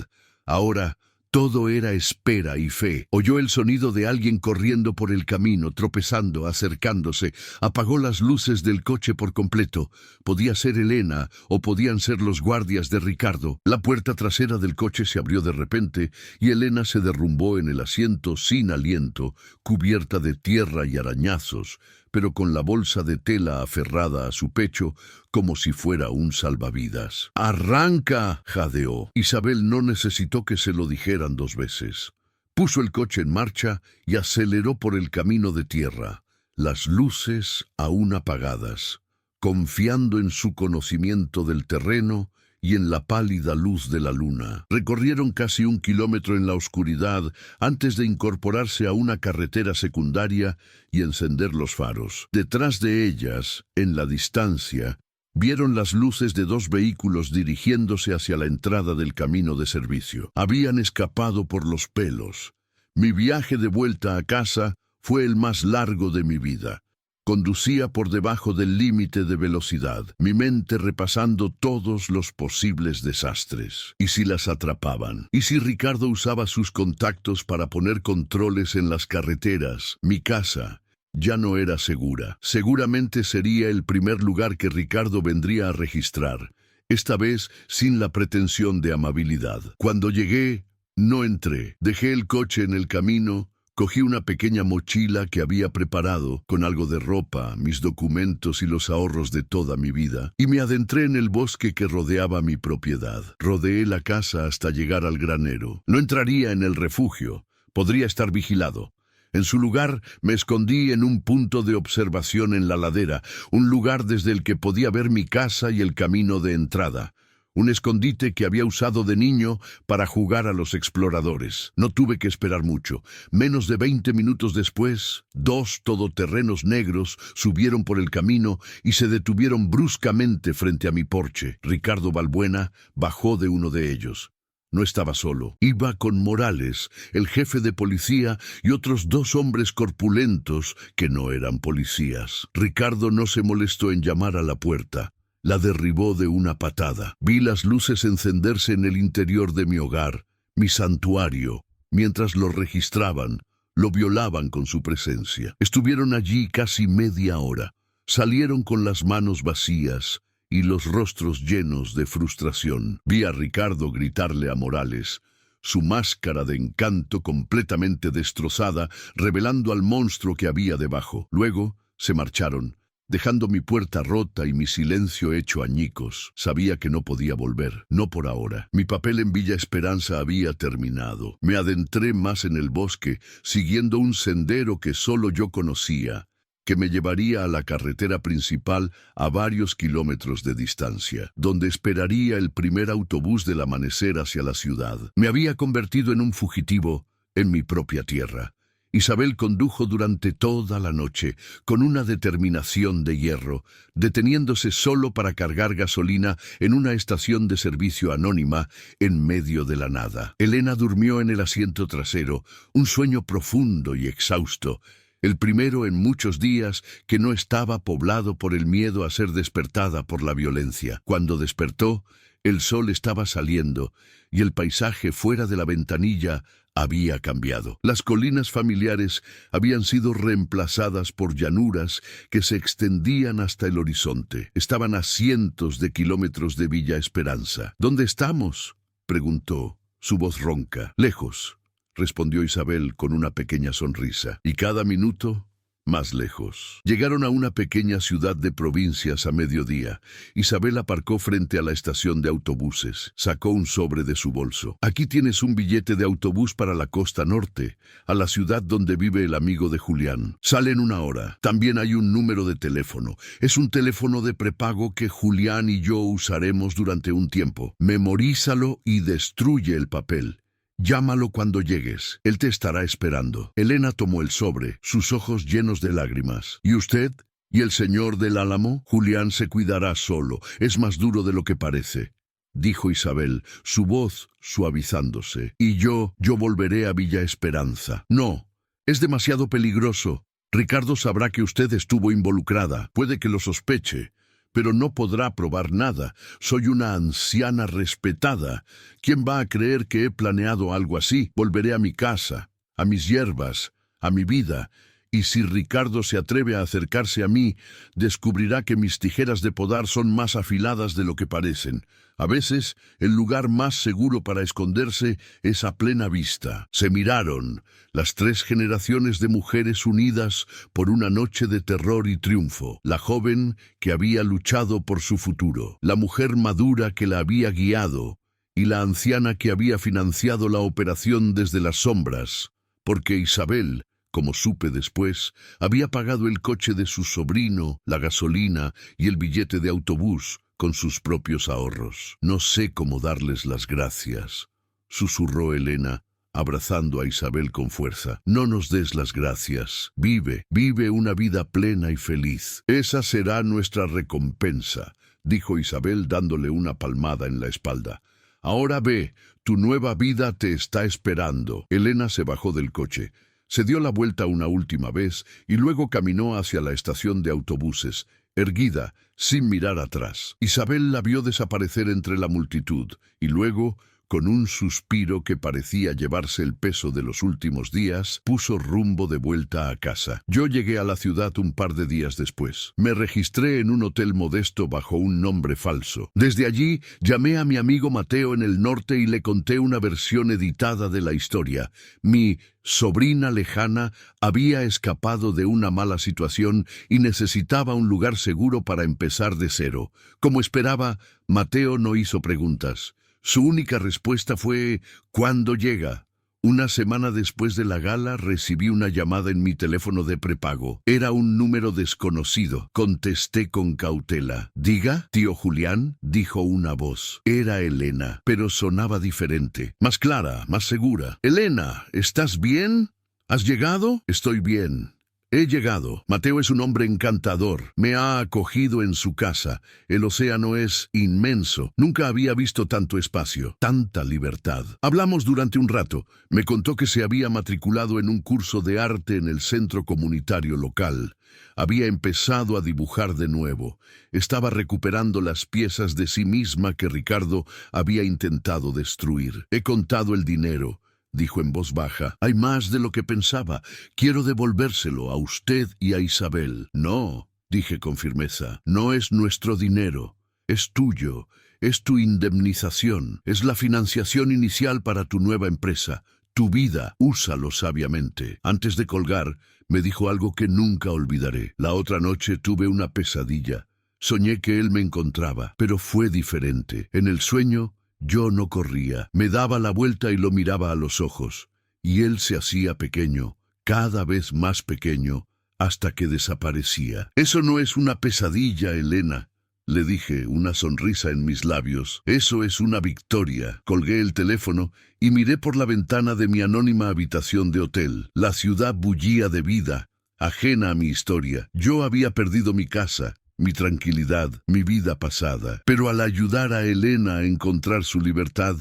S1: Ahora todo era espera y fe. Oyó el sonido de alguien corriendo por el camino, tropezando, acercándose. Apagó las luces del coche por completo. Podía ser Elena o podían ser los guardias de Ricardo. La puerta trasera del coche se abrió de repente y Elena se derrumbó en el asiento sin aliento, cubierta de tierra y arañazos, pero con la bolsa de tela aferrada a su pecho como si fuera un salvavidas. ¡Arranca!, jadeó. Isabel no necesitó que se lo dijeran dos veces. Puso el coche en marcha y aceleró por el camino de tierra, las luces aún apagadas, confiando en su conocimiento del terreno y en la pálida luz de la luna. Recorrieron casi 1 kilómetro en la oscuridad antes de incorporarse a una carretera secundaria y encender los faros. Detrás de ellas, en la distancia, vieron las luces de 2 vehículos dirigiéndose hacia la entrada del camino de servicio. Habían escapado por los pelos. Mi viaje de vuelta a casa fue el más largo de mi vida. Conducía por debajo del límite de velocidad, mi mente repasando todos los posibles desastres. ¿Y si las atrapaban? ¿Y si Ricardo usaba sus contactos para poner controles en las carreteras? Mi casa ya no era segura. Seguramente sería el primer lugar que Ricardo vendría a registrar, esta vez sin la pretensión de amabilidad. Cuando llegué, no entré. Dejé el coche en el camino. Cogí una pequeña mochila que había preparado, con algo de ropa, mis documentos y los ahorros de toda mi vida, y me adentré en el bosque que rodeaba mi propiedad. Rodeé la casa hasta llegar al granero. No entraría en el refugio. Podría estar vigilado. En su lugar, me escondí en un punto de observación en la ladera, un lugar desde el que podía ver mi casa y el camino de entrada. Un escondite que había usado de niño para jugar a los exploradores. No tuve que esperar mucho. Menos de 20 minutos después, 2 todoterrenos negros subieron por el camino y se detuvieron bruscamente frente a mi porche. Ricardo Balbuena bajó de uno de ellos. No estaba solo. Iba con Morales, el jefe de policía, y otros 2 hombres corpulentos que no eran policías. Ricardo no se molestó en llamar a la puerta. La derribó de una patada. Vi las luces encenderse en el interior de mi hogar, mi santuario. Mientras lo registraban, lo violaban con su presencia. Estuvieron allí casi media hora. Salieron con las manos vacías y los rostros llenos de frustración. Vi a Ricardo gritarle a Morales, su máscara de encanto completamente destrozada, revelando al monstruo que había debajo. Luego se marcharon, dejando mi puerta rota y mi silencio hecho añicos. Sabía que no podía volver, no por ahora. Mi papel en Villa Esperanza había terminado. Me adentré más en el bosque, siguiendo un sendero que solo yo conocía, que me llevaría a la carretera principal a varios kilómetros de distancia, donde esperaría el primer autobús del amanecer hacia la ciudad. Me había convertido en un fugitivo en mi propia tierra. Isabel condujo durante toda la noche, con una determinación de hierro, deteniéndose solo para cargar gasolina en una estación de servicio anónima en medio de la nada. Elena durmió en el asiento trasero, un sueño profundo y exhausto, el primero en muchos días que no estaba poblado por el miedo a ser despertada por la violencia. Cuando despertó, el sol estaba saliendo y el paisaje fuera de la ventanilla había cambiado. Las colinas familiares habían sido reemplazadas por llanuras que se extendían hasta el horizonte. Estaban a cientos de kilómetros de Villa Esperanza. ¿Dónde estamos?, preguntó, su voz ronca. Lejos, respondió Isabel con una pequeña sonrisa. Y cada minuto, más lejos. Llegaron a una pequeña ciudad de provincias a mediodía. Isabel aparcó frente a la estación de autobuses. Sacó un sobre de su bolso. Aquí tienes un billete de autobús para la costa norte, a la ciudad donde vive el amigo de Julián. Sale en una hora. También hay un número de teléfono. Es un teléfono de prepago que Julián y yo usaremos durante un tiempo. Memorízalo y destruye el papel. Llámalo cuando llegues. Él te estará esperando. Elena tomó el sobre, sus ojos llenos de lágrimas. ¿Y usted? ¿Y el señor del Álamo? Julián se cuidará solo. Es más duro de lo que parece, dijo Isabel, su voz suavizándose. Y yo volveré a Villa Esperanza. No, es demasiado peligroso. Ricardo sabrá que usted estuvo involucrada. Puede que lo sospeche, pero no podrá probar nada. Soy una anciana respetada. ¿Quién va a creer que he planeado algo así? Volveré a mi casa, a mis hierbas, a mi vida, y si Ricardo se atreve a acercarse a mí, descubrirá que mis tijeras de podar son más afiladas de lo que parecen. A veces, el lugar más seguro para esconderse es a plena vista. Se miraron, las tres generaciones de mujeres unidas por una noche de terror y triunfo. La joven que había luchado por su futuro, la mujer madura que la había guiado, y la anciana que había financiado la operación desde las sombras, porque Isabel, como supe después, había pagado el coche de su sobrino, la gasolina y el billete de autobús con sus propios ahorros. No sé cómo darles las gracias, susurró Elena, abrazando a Isabel con fuerza. No nos des las gracias. Vive una vida plena y feliz. Esa será nuestra recompensa, dijo Isabel dándole una palmada en la espalda. Ahora ve, tu nueva vida te está esperando. Elena se bajó del coche. Se dio la vuelta una última vez y luego caminó hacia la estación de autobuses, erguida, sin mirar atrás. Isabel la vio desaparecer entre la multitud y luego, con un suspiro que parecía llevarse el peso de los últimos días, puso rumbo de vuelta a casa. Yo llegué a la ciudad un par de días después. Me registré en un hotel modesto bajo un nombre falso. Desde allí, llamé a mi amigo Mateo en el norte y le conté una versión editada de la historia. Mi sobrina lejana había escapado de una mala situación y necesitaba un lugar seguro para empezar de cero. Como esperaba, Mateo no hizo preguntas. Su única respuesta fue: ¿cuándo llega? Una semana después de la gala recibí una llamada en mi teléfono de prepago. Era un número desconocido. Contesté con cautela. ¿Diga, tío Julián?, dijo una voz. Era Elena, pero sonaba diferente. Más clara, más segura. Elena, ¿estás bien? ¿Has llegado? Estoy bien. He llegado. Mateo es un hombre encantador. Me ha acogido en su casa. El océano es inmenso. Nunca había visto tanto espacio, tanta libertad. Hablamos durante un rato. Me contó que se había matriculado en un curso de arte en el centro comunitario local. Había empezado a dibujar de nuevo. Estaba recuperando las piezas de sí misma que Ricardo había intentado destruir. He contado el dinero, dijo en voz baja. Hay más de lo que pensaba. Quiero devolvérselo a usted y a Isabel. No, dije con firmeza. No es nuestro dinero. Es tuyo, es tu indemnización, es la financiación inicial para tu nueva empresa. Tu vida, úsalo sabiamente. Antes de colgar, me dijo algo que nunca olvidaré. La otra noche tuve una pesadilla. Soñé que él me encontraba, pero fue diferente. En el sueño, yo no corría. Me daba la vuelta y lo miraba a los ojos. Y él se hacía pequeño, cada vez más pequeño, hasta que desaparecía. Eso no es una pesadilla, Elena, le dije, una sonrisa en mis labios. Eso es una victoria. Colgué el teléfono y miré por la ventana de mi anónima habitación de hotel. La ciudad bullía de vida, ajena a mi historia. Yo había perdido mi casa, mi tranquilidad, mi vida pasada. Pero al ayudar a Elena a encontrar su libertad,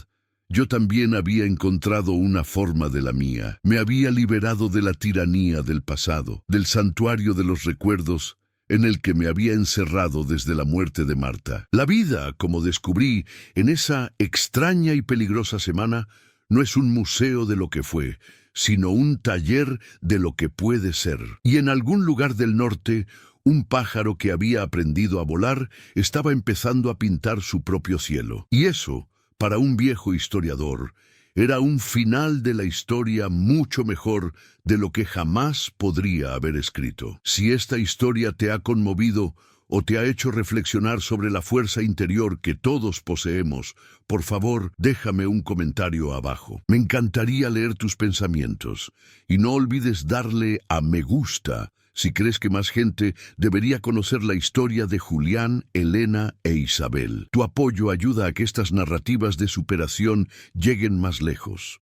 S1: yo también había encontrado una forma de la mía. Me había liberado de la tiranía del pasado, del santuario de los recuerdos en el que me había encerrado desde la muerte de Marta. La vida, como descubrí en esa extraña y peligrosa semana, no es un museo de lo que fue, sino un taller de lo que puede ser. Y en algún lugar del norte, un pájaro que había aprendido a volar estaba empezando a pintar su propio cielo. Y eso, para un viejo historiador, era un final de la historia mucho mejor de lo que jamás podría haber escrito. Si esta historia te ha conmovido o te ha hecho reflexionar sobre la fuerza interior que todos poseemos, por favor, déjame un comentario abajo. Me encantaría leer tus pensamientos. Y no olvides darle a me gusta si crees que más gente debería conocer la historia de Julián, Elena e Isabel. Tu apoyo ayuda a que estas narrativas de superación lleguen más lejos.